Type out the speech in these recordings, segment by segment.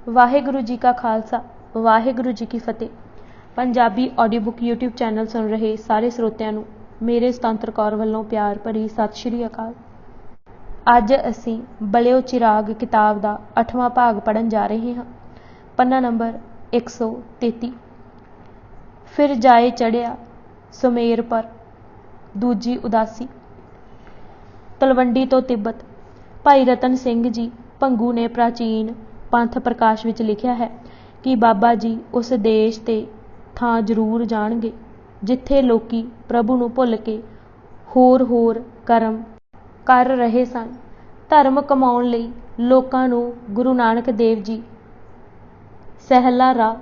वाहेगुरु जी का खालसा वाहेगुरु जी की फतेह। Punjabi audio book YouTube channel सुन रहे सारे ਸਰੋਤਿਆਂ ਨੂੰ ਮੇਰੇ ਸੁਤੰਤਰ ਕੌਰ ਵੱਲੋਂ ਪਿਆਰ ਭਰੀ ਸਤਿ ਸ਼੍ਰੀ ਅਕਾਲ। ਅੱਜ ਅਸੀਂ ਬਲਿਓ ਚਿਰਾਗ ਕਿਤਾਬ ਦਾ 8ਵਾਂ ਭਾਗ ਪੜ੍ਹਨ ਜਾ ਰਹੇ ਹਾਂ। ਪੰਨਾ ਨੰਬਰ 133। ਫਿਰ ਜਾਏ ਚੜ੍ਹਿਆ ਸੁਮੇਰ ਪਰ ਦੂਜੀ ਉਦਾਸੀ। ਤਲਵੰਡੀ ਤੋਂ ਤਿੱਬਤ। ਭਾਈ ਰਤਨ ਸਿੰਘ ਜੀ ਭੰਗੂ ਨੇ ਪ੍ਰਾਚੀਨ ਪੰਥ ਪ੍ਰਕਾਸ਼ ਵਿੱਚ ਲਿਖਿਆ ਹੈ ਕਿ ਬਾਬਾ ਜੀ ਉਸ ਦੇਸ਼ ਤੇ ਥਾਂ ਜ਼ਰੂਰ ਜਾਣਗੇ ਜਿੱਥੇ ਲੋਕੀ ਪ੍ਰਭੂ ਨੂੰ ਭੁੱਲ ਕੇ ਹੋਰ ਕਰਮ ਕਰ ਰਹੇ ਸਨ। ਧਰਮ ਕਮਾਉਣ ਲਈ ਲੋਕਾਂ ਨੂੰ ਗੁਰੂ ਨਾਨਕ ਦੇਵ ਜੀ ਸਹਿਲਾ ਰਾਹ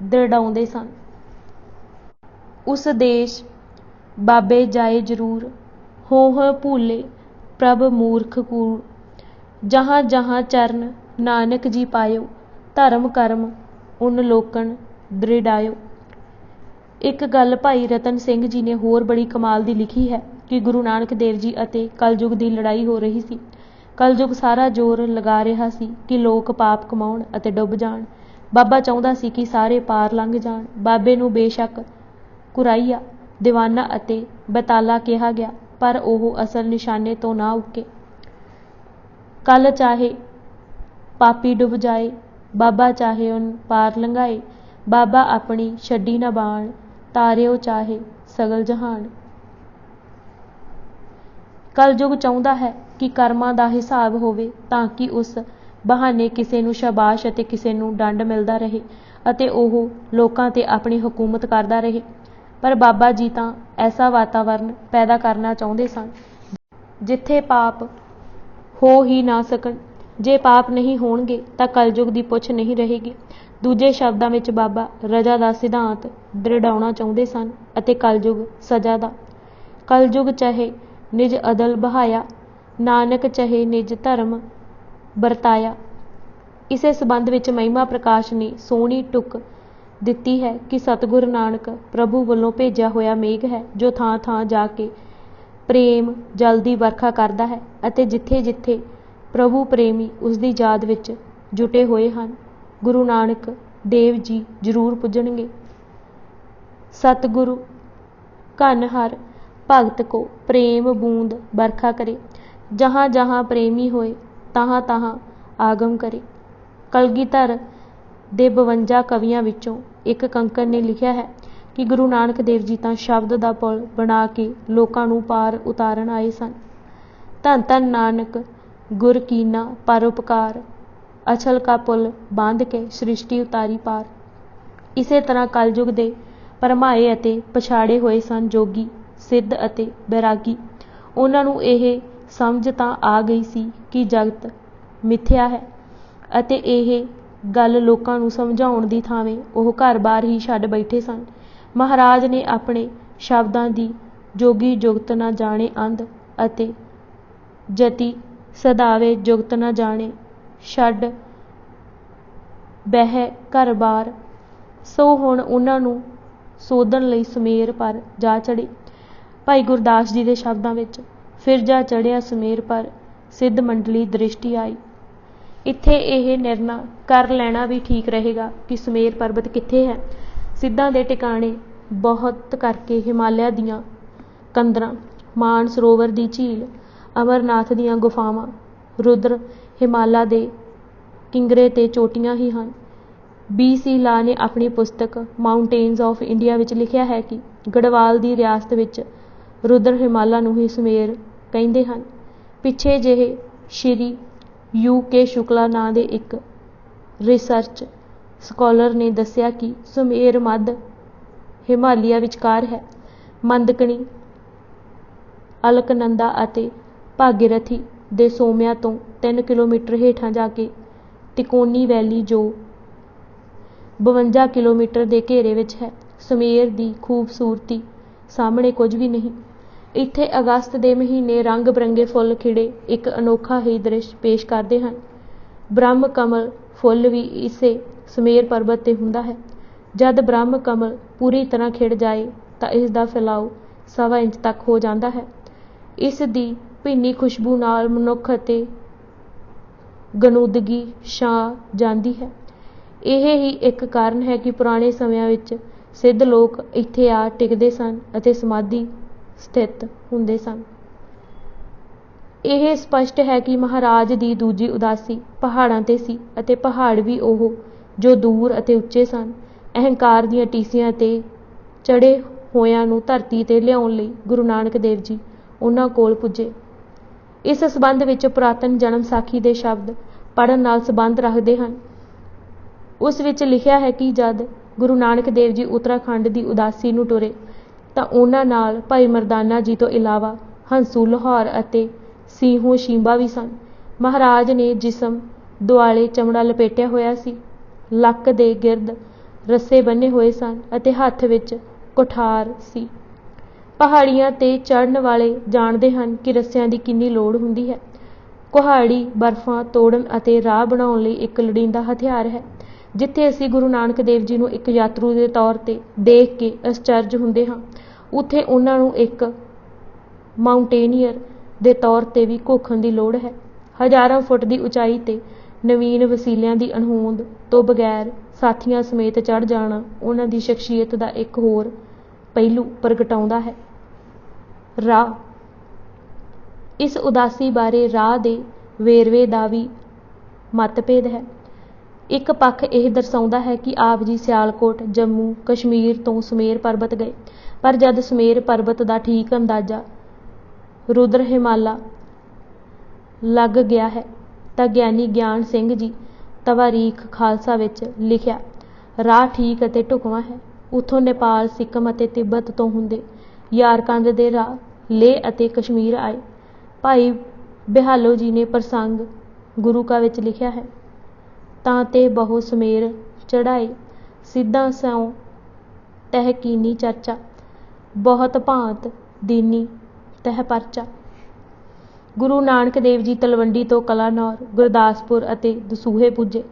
ਦ੍ਰਿੜਾਉਂਦੇ ਸਨ। ਉਸ ਦੇਸ਼ ਬਾਬੇ ਜਾਏ ਜ਼ਰੂਰ ਹੋਂ ਭੂਲੇ ਪ੍ਰਭ ਮੂਰਖ ਕੂੜ। ਜਹਾਂ ਜਹਾਂ ਚਰਨ ਨਾਨਕ ਜੀ ਪਾਇਓ ਧਰਮ ਕਰਮ ਉਨ ਲੋਕਨ ਦ੍ਰਿੜਾਇਓ। ਇੱਕ ਗੱਲ ਭਾਈ ਰਤਨ ਸਿੰਘ ਜੀ ਨੇ ਹੋਰ ਬੜੀ ਕਮਾਲ ਦੀ ਲਿਖੀ ਹੈ ਕਿ ਗੁਰੂ ਨਾਨਕ ਦੇਵ ਜੀ ਅਤੇ ਕਲਯੁਗ ਦੀ ਲੜਾਈ ਹੋ ਰਹੀ ਸੀ। ਕਲਯੁਗ ਸਾਰਾ ਜ਼ੋਰ ਲਗਾ ਰਿਹਾ ਸੀ ਕਿ ਲੋਕ ਪਾਪ ਕਮਾਉਣ ਅਤੇ ਡੁੱਬ ਜਾਣ। ਬਾਬਾ ਚਾਹੁੰਦਾ ਸੀ ਕਿ ਸਾਰੇ ਪਾਰ ਲੰਘ ਜਾਣ। ਬਾਬੇ ਨੂੰ ਬੇਸ਼ੱਕ ਕੁਰਾਈਆ, ਦੀਵਾਨਾ ਅਤੇ ਬਤਾਲਾ ਕਿਹਾ ਗਿਆ, ਪਰ ਉਹ ਅਸਲ ਨਿਸ਼ਾਨੇ ਤੋਂ ਨਾ ਉੱਕੇ। ਕੱਲ ਚਾਹੇ ਪਾਪੀ ਡੁੱਬ ਜਾਏ, ਬਾਬਾ ਚਾਹੇ ਉਨ ਪਾਰ ਲੰਘਾਏ। ਬਾਬਾ ਆਪਣੀ ਛੱਡੀ ਨਾ ਬਾਣ, ਤਾਰਿਓ ਚਾਹੇ ਸਗਲ ਜਹਾਨ। ਕਲਯੁਗ ਚਾਹੁੰਦਾ ਹੈ ਕਿ ਕਰਮਾਂ ਦਾ ਹਿਸਾਬ ਹੋਵੇ ਤਾਂ ਕਿ ਉਸ ਬਹਾਨੇ ਕਿਸੇ ਨੂੰ ਸ਼ਾਬਾਸ਼ ਅਤੇ ਕਿਸੇ ਨੂੰ ਦੰਡ ਮਿਲਦਾ ਰਹੇ ਅਤੇ ਉਹ ਲੋਕਾਂ ਤੇ ਆਪਣੀ ਹਕੂਮਤ ਕਰਦਾ ਰਹੇ। ਪਰ ਬਾਬਾ ਜੀ ਤਾਂ ਐਸਾ ਵਾਤਾਵਰਨ ਪੈਦਾ ਕਰਨਾ ਚਾਹੁੰਦੇ ਸਨ ਜਿੱਥੇ ਪਾਪ ਹੋ ਹੀ ਨਾ ਸਕਣ। ਜੇ ਪਾਪ ਨਹੀਂ ਹੋਣਗੇ ਤਾਂ ਕਲਯੁਗ ਦੀ ਪੁੱਛ ਨਹੀਂ ਰਹੇਗੀ। ਦੂਜੇ ਸ਼ਬਦਾਂ ਵਿੱਚ ਬਾਬਾ ਰਜਾ ਦਾ ਸਿਧਾਂਤ ਦ੍ਰਿੜਾਉਣਾ ਚਾਹੁੰਦੇ ਸਨ ਅਤੇ ਕਲਯੁਗ ਸਜ਼ਾ ਦਾ। ਕਲਯੁਗ ਚਾਹੇ ਨਿਜ ਅਦਲ ਬਹਾਇਆ, ਨਾਨਕ ਚਾਹੇ ਨਿਜ ਧਰਮ ਵਰਤਾਇਆ। ਇਸੇ ਸੰਬੰਧ ਵਿੱਚ ਮਹਿਮਾ ਪ੍ਰਕਾਸ਼ ਨੇ ਸੋਹਣੀ ਟੁੱਕ ਦਿੱਤੀ ਹੈ ਕਿ ਸਤਿਗੁਰ ਨਾਨਕ ਪ੍ਰਭੂ ਵੱਲੋਂ ਭੇਜਿਆ ਹੋਇਆ ਮੇਘ ਹੈ ਜੋ ਥਾਂ ਥਾਂ ਜਾ ਕੇ ਪ੍ਰੇਮ ਜਲ ਦੀ ਵਰਖਾ ਕਰਦਾ ਹੈ ਅਤੇ ਜਿੱਥੇ ਜਿੱਥੇ ਪ੍ਰਭੂ ਪ੍ਰੇਮੀ ਉਸ ਦੀ ਯਾਦ ਵਿੱਚ ਜੁਟੇ ਹੋਏ ਹਨ ਗੁਰੂ ਨਾਨਕ ਦੇਵ ਜੀ ਜ਼ਰੂਰ ਪੁੱਜਣਗੇ। ਸਤਿਗੁਰੂ ਘਨ ਹਰ ਭਗਤ ਕੋ ਪ੍ਰੇਮ ਬੂੰਦ ਵਰਖਾ ਕਰੇ। ਜਹਾਂ ਜਹਾਂ ਪ੍ਰੇਮੀ ਹੋਏ ਤਹਾਂ ਤਹਾਂ ਆਗਮ ਕਰੇ। ਕਲਗੀਧਰ ਦੇ 52 ਕਵੀਆਂ ਵਿੱਚੋਂ ਇੱਕ ਕੰਕਨ ਨੇ ਲਿਖਿਆ ਹੈ ਕਿ ਗੁਰੂ ਨਾਨਕ ਦੇਵ ਜੀ ਤਾਂ ਸ਼ਬਦ ਦਾ ਪੁਲ ਬਣਾ ਕੇ ਲੋਕਾਂ ਨੂੰ ਪਾਰ ਉਤਾਰਨ ਆਏ ਸਨ। ਧੰਨ ਧੰਨ ਨਾਨਕ ਗੁਰ ਕੀਨਾ ਪਰਉਪਕਾਰ, ਅਛਲ ਕਾ ਪੁਲ ਬਾਂਧ ਕੇ ਸ੍ਰਿਸ਼ਟੀ ਉਤਾਰੀ ਪਾਰ। ਇਸੇ ਤਰ੍ਹਾਂ ਕਲਯੁਗ ਦੇ ਭਰਮਾਏ ਅਤੇ ਪਛਾੜੇ ਹੋਏ ਸਨ ਜੋਗੀ, ਸਿੱਧ ਅਤੇ ਬੈਰਾਗੀ। ਉਹਨਾਂ ਨੂੰ ਇਹ ਸਮਝ ਤਾਂ ਆ ਗਈ ਸੀ ਕਿ ਜਗਤ ਮਿਥਿਆ ਹੈ ਅਤੇ ਇਹ ਗੱਲ ਲੋਕਾਂ ਨੂੰ ਸਮਝਾਉਣ ਦੀ ਥਾਵੇਂ ਉਹ ਘਰ-ਬਾਰ ਹੀ ਛੱਡ ਬੈਠੇ ਸਨ। ਮਹਾਰਾਜ ਨੇ ਆਪਣੇ ਸ਼ਬਦਾਂ ਦੀ ਜੋਗੀ ਜੁਗਤ ਨਾ ਜਾਣੇ ਅੰਧ ਅਤੇ ਜਤੀ ਸਦਾਵੇ ਜੁਗਤ ਨਾ ਜਾਣੇ ਛੱਡ ਬਹਿ ਘਰ-ਬਾਰ। ਸੋ ਹੁਣ ਉਹਨਾਂ ਨੂੰ ਸੋਧਣ ਲਈ ਸੁਮੇਰ ਪਰ ਜਾ ਚੜ੍ਹੇ। ਭਾਈ ਗੁਰਦਾਸ ਜੀ ਦੇ ਸ਼ਬਦਾਂ ਵਿੱਚ ਫਿਰ ਜਾ ਚੜ੍ਹਿਆ ਸੁਮੇਰ ਪਰ ਸਿੱਧ ਮੰਡਲੀ ਦ੍ਰਿਸ਼ਟੀ ਆਈ। ਇੱਥੇ ਇਹ ਨਿਰਣਾ ਕਰ ਲੈਣਾ ਵੀ ਠੀਕ ਰਹੇਗਾ ਕਿ ਸੁਮੇਰ ਪਰਬਤ ਕਿੱਥੇ ਹੈ। ਸਿੱਧਾਂ ਦੇ ਟਿਕਾਣੇ ਬਹੁਤ ਕਰਕੇ ਹਿਮਾਲਿਆ ਦੀਆਂ ਕੰਦਰਾਂ, ਮਾਨ ਸਰੋਵਰ ਦੀ ਝੀਲ, ਅਮਰਨਾਥ ਦੀਆਂ ਗੁਫਾਵਾਂ, ਰੁਦਰ ਹਿਮਾਲਾ ਦੇ ਕਿੰਗਰੇ ਤੇ ਚੋਟੀਆਂ ਹੀ ਹਨ। B.C. ਲਾ ਨੇ ਆਪਣੀ ਪੁਸਤਕ ਮਾਊਂਟੇਨਸ ਆਫ ਇੰਡੀਆ ਵਿੱਚ ਲਿਖਿਆ ਹੈ ਕਿ ਗੜਵਾਲ ਦੀ ਰਿਆਸਤ ਵਿੱਚ ਰੁਦਰ ਹਿਮਾਲਾ ਨੂੰ ਹੀ ਸੁਮੇਰ ਕਹਿੰਦੇ ਹਨ। ਪਿੱਛੇ ਜਿਹੇ ਸ਼੍ਰੀ U.K. ਸ਼ੁਕਲਾ ਨਾਂ ਦੇ ਇੱਕ ਰਿਸਰਚ ਸਕਾਲਰ ਨੇ ਦੱਸਿਆ ਕਿ ਸੁਮੇਰ ਮੱਧ ਹਿਮਾਲਿਆ ਵਿਚਕਾਰ ਹੈ। ਮੰਦਕਣੀ, ਅਲਕਨੰਦਾ ਅਤੇ ਭਾਗੀਰਥੀ ਦੇ ਸੋਮਿਆਂ ਤੋਂ 3 ਕਿਲੋਮੀਟਰ ਹੇਠਾਂ ਜਾ ਕੇ ਤਿਕੋਨੀ ਵੈਲੀ ਜੋ 52 ਕਿਲੋਮੀਟਰ ਦੇ ਘੇਰੇ ਵਿੱਚ ਹੈ। ਸੁਮੇਰ ਦੀ ਖੂਬਸੂਰਤੀ ਸਾਹਮਣੇ ਕੁਝ ਵੀ ਨਹੀਂ। ਇੱਥੇ ਅਗਸਤ ਦੇ ਮਹੀਨੇ ਰੰਗ ਬਰੰਗੇ ਫੁੱਲ ਖਿੜੇ ਇੱਕ ਅਨੋਖਾ ਹੀ ਦ੍ਰਿਸ਼ ਪੇਸ਼ ਕਰਦੇ ਹਨ। ਬ੍ਰਹਮ ਕਮਲ ਫੁੱਲ ਵੀ ਇਸੇ ਸੁਮੇਰ ਪਰਬਤ ਤੇ ਹੁੰਦਾ ਹੈ। ਜਦ ਬ੍ਰਹਮ ਕਮਲ ਪੂਰੀ ਤਰ੍ਹਾਂ ਖਿੜ ਜਾਏ ਤਾਂ ਇਸ ਦਾ ਫੈਲਾਅ 1.25 ਇੰਚ ਤੱਕ ਹੋ ਜਾਂਦਾ ਹੈ। ਇਸ ਦੀ ਭਿੰਨੀ ਖੁਸ਼ਬੂ ਨਾਲ ਮਨੁੱਖ ਅਤੇ ਗਨੂਦਗੀ ਛਾ ਜਾਂਦੀ ਹੈ। ਇਹ ਹੀ ਇੱਕ ਕਾਰਨ ਹੈ ਕਿ ਪੁਰਾਣੇ ਸਮਿਆਂ ਵਿੱਚ ਸਿੱਧ ਲੋਕ ਇੱਥੇ ਆ ਟਿਕਦੇ ਸਨ ਅਤੇ ਸਮਾਧੀ ਸਥਿਤ ਹੁੰਦੇ ਸਨ। ਇਹ ਸਪਸ਼ਟ ਹੈ ਕਿ ਮਹਾਰਾਜ ਦੀ ਦੂਜੀ ਉਦਾਸੀ ਪਹਾੜਾਂ 'ਤੇ ਸੀ ਅਤੇ ਪਹਾੜ ਵੀ ਉਹ ਜੋ ਦੂਰ ਅਤੇ ਉੱਚੇ ਸਨ। ਅਹੰਕਾਰ ਦੀਆਂ ਟੀਸੀਆਂ 'ਤੇ ਚੜ੍ਹੇ ਹੋਇਆਂ ਨੂੰ ਧਰਤੀ 'ਤੇ ਲਿਆਉਣ ਲਈ ਗੁਰੂ ਨਾਨਕ ਦੇਵ ਜੀ ਉਹਨਾਂ ਕੋਲ ਪੁੱਜੇ। ਇਸ ਸੰਬੰਧ ਵਿੱਚ ਪੁਰਾਤਨ ਜਨਮ ਸਾਖੀ ਦੇ ਸ਼ਬਦ ਪੜ੍ਹਨ ਨਾਲ ਸੰਬੰਧ ਰੱਖਦੇ ਹਨ। ਉਸ ਵਿੱਚ ਲਿਖਿਆ ਹੈ ਕਿ ਜਦ ਗੁਰੂ ਨਾਨਕ ਦੇਵ ਜੀ ਉੱਤਰਾਖੰਡ ਦੀ ਉਦਾਸੀ ਨੂੰ ਟੁਰੇ ਤਾਂ ਉਹਨਾਂ ਨਾਲ ਭਾਈ ਮਰਦਾਨਾ ਜੀ ਤੋਂ ਇਲਾਵਾ ਹੰਸੂ ਲਾਹੌਰ ਅਤੇ ਸਿੰਘੋ ਸ਼ੀਂਬਾ ਵੀ ਸਨ। ਮਹਾਰਾਜ ਨੇ ਜਿਸਮ ਦੁਆਲੇ ਚਮੜਾ ਲਪੇਟਿਆ ਹੋਇਆ ਸੀ, ਲੱਕ ਦੇ ਗਿਰਦ ਰੱਸੇ ਬੰਨ੍ਹੇ ਹੋਏ ਸਨ ਅਤੇ ਹੱਥ ਵਿੱਚ ਕੁਠਾਰ ਸੀ। ਪਹਾੜੀਆਂ 'ਤੇ ਚੜ੍ਹਨ ਵਾਲੇ ਜਾਣਦੇ ਹਨ ਕਿ ਰੱਸਿਆਂ ਦੀ ਕਿੰਨੀ ਲੋੜ ਹੁੰਦੀ ਹੈ। ਕੁਹਾੜੀ ਬਰਫਾਂ ਤੋੜਨ ਅਤੇ ਰਾਹ ਬਣਾਉਣ ਲਈ ਇੱਕ ਲੋੜੀਂਦਾ ਹਥਿਆਰ ਹੈ। ਜਿੱਥੇ ਅਸੀਂ ਗੁਰੂ ਨਾਨਕ ਦੇਵ ਜੀ ਨੂੰ ਇੱਕ ਯਾਤਰੂ ਦੇ ਤੌਰ 'ਤੇ ਦੇਖ ਕੇ ਅਚਰਜ ਹੁੰਦੇ ਹਾਂ, ਉੱਥੇ ਉਹਨਾਂ ਨੂੰ ਇੱਕ ਮਾਊਂਟੇਨੀਅਰ ਦੇ ਤੌਰ 'ਤੇ ਵੀ ਘੋਖਣ ਦੀ ਲੋੜ ਹੈ। ਹਜ਼ਾਰਾਂ ਫੁੱਟ ਦੀ ਉਚਾਈ 'ਤੇ ਨਵੀਨ ਵਸੀਲਿਆਂ ਦੀ ਅਣਹੋਂਦ ਤੋਂ ਬਗੈਰ ਸਾਥੀਆਂ ਸਮੇਤ ਚੜ੍ਹ ਜਾਣਾ ਉਹਨਾਂ ਦੀ ਸ਼ਖਸੀਅਤ ਦਾ ਇੱਕ ਹੋਰ ਪਹਿਲੂ ਪ੍ਰਗਟਾਉਂਦਾ ਹੈ। ਰਾਹ। ਇਸ ਉਦਾਸੀ ਬਾਰੇ ਰਾਹ ਦੇ ਵੇਰਵੇ ਦਾ ਵੀ ਮਤਭੇਦ ਹੈ। ਇੱਕ ਪੱਖ ਇਹ ਦਰਸਾਉਂਦਾ ਹੈ ਕਿ ਆਪ ਜੀ ਸਿਆਲਕੋਟ, ਜੰਮੂ, ਕਸ਼ਮੀਰ ਤੋਂ ਸੁਮੇਰ ਪਰਬਤ ਗਏ, ਪਰ ਜਦ ਸੁਮੇਰ ਪਰਬਤ ਦਾ ਠੀਕ ਅੰਦਾਜ਼ਾ ਰੁਦਰ ਹਿਮਾਲਾ ਲੱਗ ਗਿਆ ਹੈ ਤਾਂ ਗਿਆਨੀ ਗਿਆਨ ਸਿੰਘ ਜੀ ਤਵਾਰੀਖ ਖਾਲਸਾ ਵਿੱਚ ਲਿਖਿਆ, ਰਾਹ ਠੀਕ ਅਤੇ ਢੁਕਵਾਂ ਹੈ। ਉੱਥੋਂ ਨੇਪਾਲ, ਸਿੱਕਮ ਅਤੇ ਤਿੱਬਤ ਤੋਂ ਹੁੰਦੇ ਯਾਰਕੰਦ ਦੇ ਰਾਹ ਲੇਹ ਅਤੇ ਕਸ਼ਮੀਰ ਆਏ। ਭਾਈ ਬਿਹਾਲੋ ਜੀ ਨੇ ਪ੍ਰਸੰਗ ਗੁਰੂ ਕਾ ਵਿੱਚ ਲਿਖਿਆ ਹੈ, ਤਾਂ ਤੇ ਬਹੁ ਸੁਮੇਰ ਚੜ੍ਹਾਏ, ਸਿੱਧਾਂ ਸਿਉ ਤਹਿ ਕੀਨੀ ਚਰਚਾ, ਬਹੁਤ ਭਾਂਤ ਦੀਨੀ ਤਹਿ ਪਰਚਾ। ਗੁਰੂ ਨਾਨਕ ਦੇਵ ਜੀ ਤਲਵੰਡੀ ਤੋਂ ਕਲਾਨੌਰ, ਗੁਰਦਾਸਪੁਰ ਅਤੇ ਦਸੂਹੇ ਪੁੱਜੇ।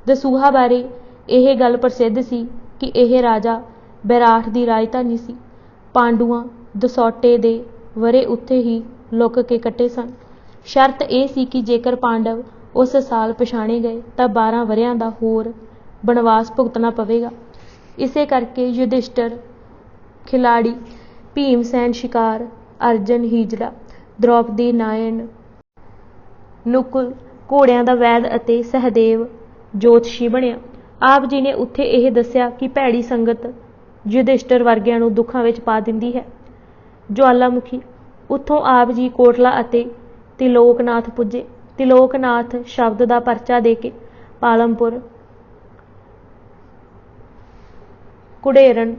ਦਸੂਹਾ ਬਾਰੇ ਇਹ ਗੱਲ ਪ੍ਰਸਿੱਧ ਸੀ ਕਿ ਇਹ ਰਾਜਾ ਬੈਰਾਠ ਦੀ ਰਾਜਧਾਨੀ ਸੀ। ਪਾਂਡੂਆਂ ਦਸੌਟੇ ਦੇ ਵਰ੍ਹੇ ਉੱਥੇ ਹੀ ਲੁੱਕ ਕੇ ਕੱਟੇ ਸਨ। ਸ਼ਰਤ ਇਹ ਸੀ ਕਿ ਜੇਕਰ ਪਾਂਡਵ ਉਸ ਸਾਲ ਪਛਾਣੇ ਗਏ ਤਾਂ 12 ਵਰ੍ਹਿਆਂ ਦਾ ਹੋਰ ਬਨਵਾਸ ਭੁਗਤਣਾ ਪਵੇਗਾ। ਇਸੇ ਕਰਕੇ ਯੁਧਿਸ਼ਟਰ ਖਿਲਾੜੀ, ਭੀਮਸੈਨ ਸ਼ਿਕਾਰ, ਅਰਜਨ ਹੀਜੜਾ, ਦ੍ਰੌਪਦੀ ਨਾਇਣ, ਨਕੁਲ ਘੋੜਿਆਂ ਦਾ ਵੈਦ ਅਤੇ ਸਹਿਦੇਵ ਜੋਤਸ਼ੀ ਬਣਿਆ। ਆਪ ਜੀ ਨੇ ਉੱਥੇ ਇਹ ਦੱਸਿਆ ਕਿ ਭੈੜੀ ਸੰਗਤ ਯੁਧਿਸ਼ਟਰ ਵਰਗਿਆਂ ਨੂੰ ਦੁੱਖਾਂ ਵਿੱਚ ਪਾ ਦਿੰਦੀ ਹੈ। ਜਵਾਲਾਮੁਖੀ। ਉੱਥੋਂ ਆਪ ਜੀ ਕੋਟਲਾ ਅਤੇ ਤਿਲੋਕਨਾਥ ਪੁੱਜੇ। ਤਿਲੋਕਨਾਥ ਸ਼ਬਦ ਦਾ ਪਰਚਾ ਦੇ ਕੇ ਪਾਲਮਪੁਰ, ਕੁੜੇਰਨ,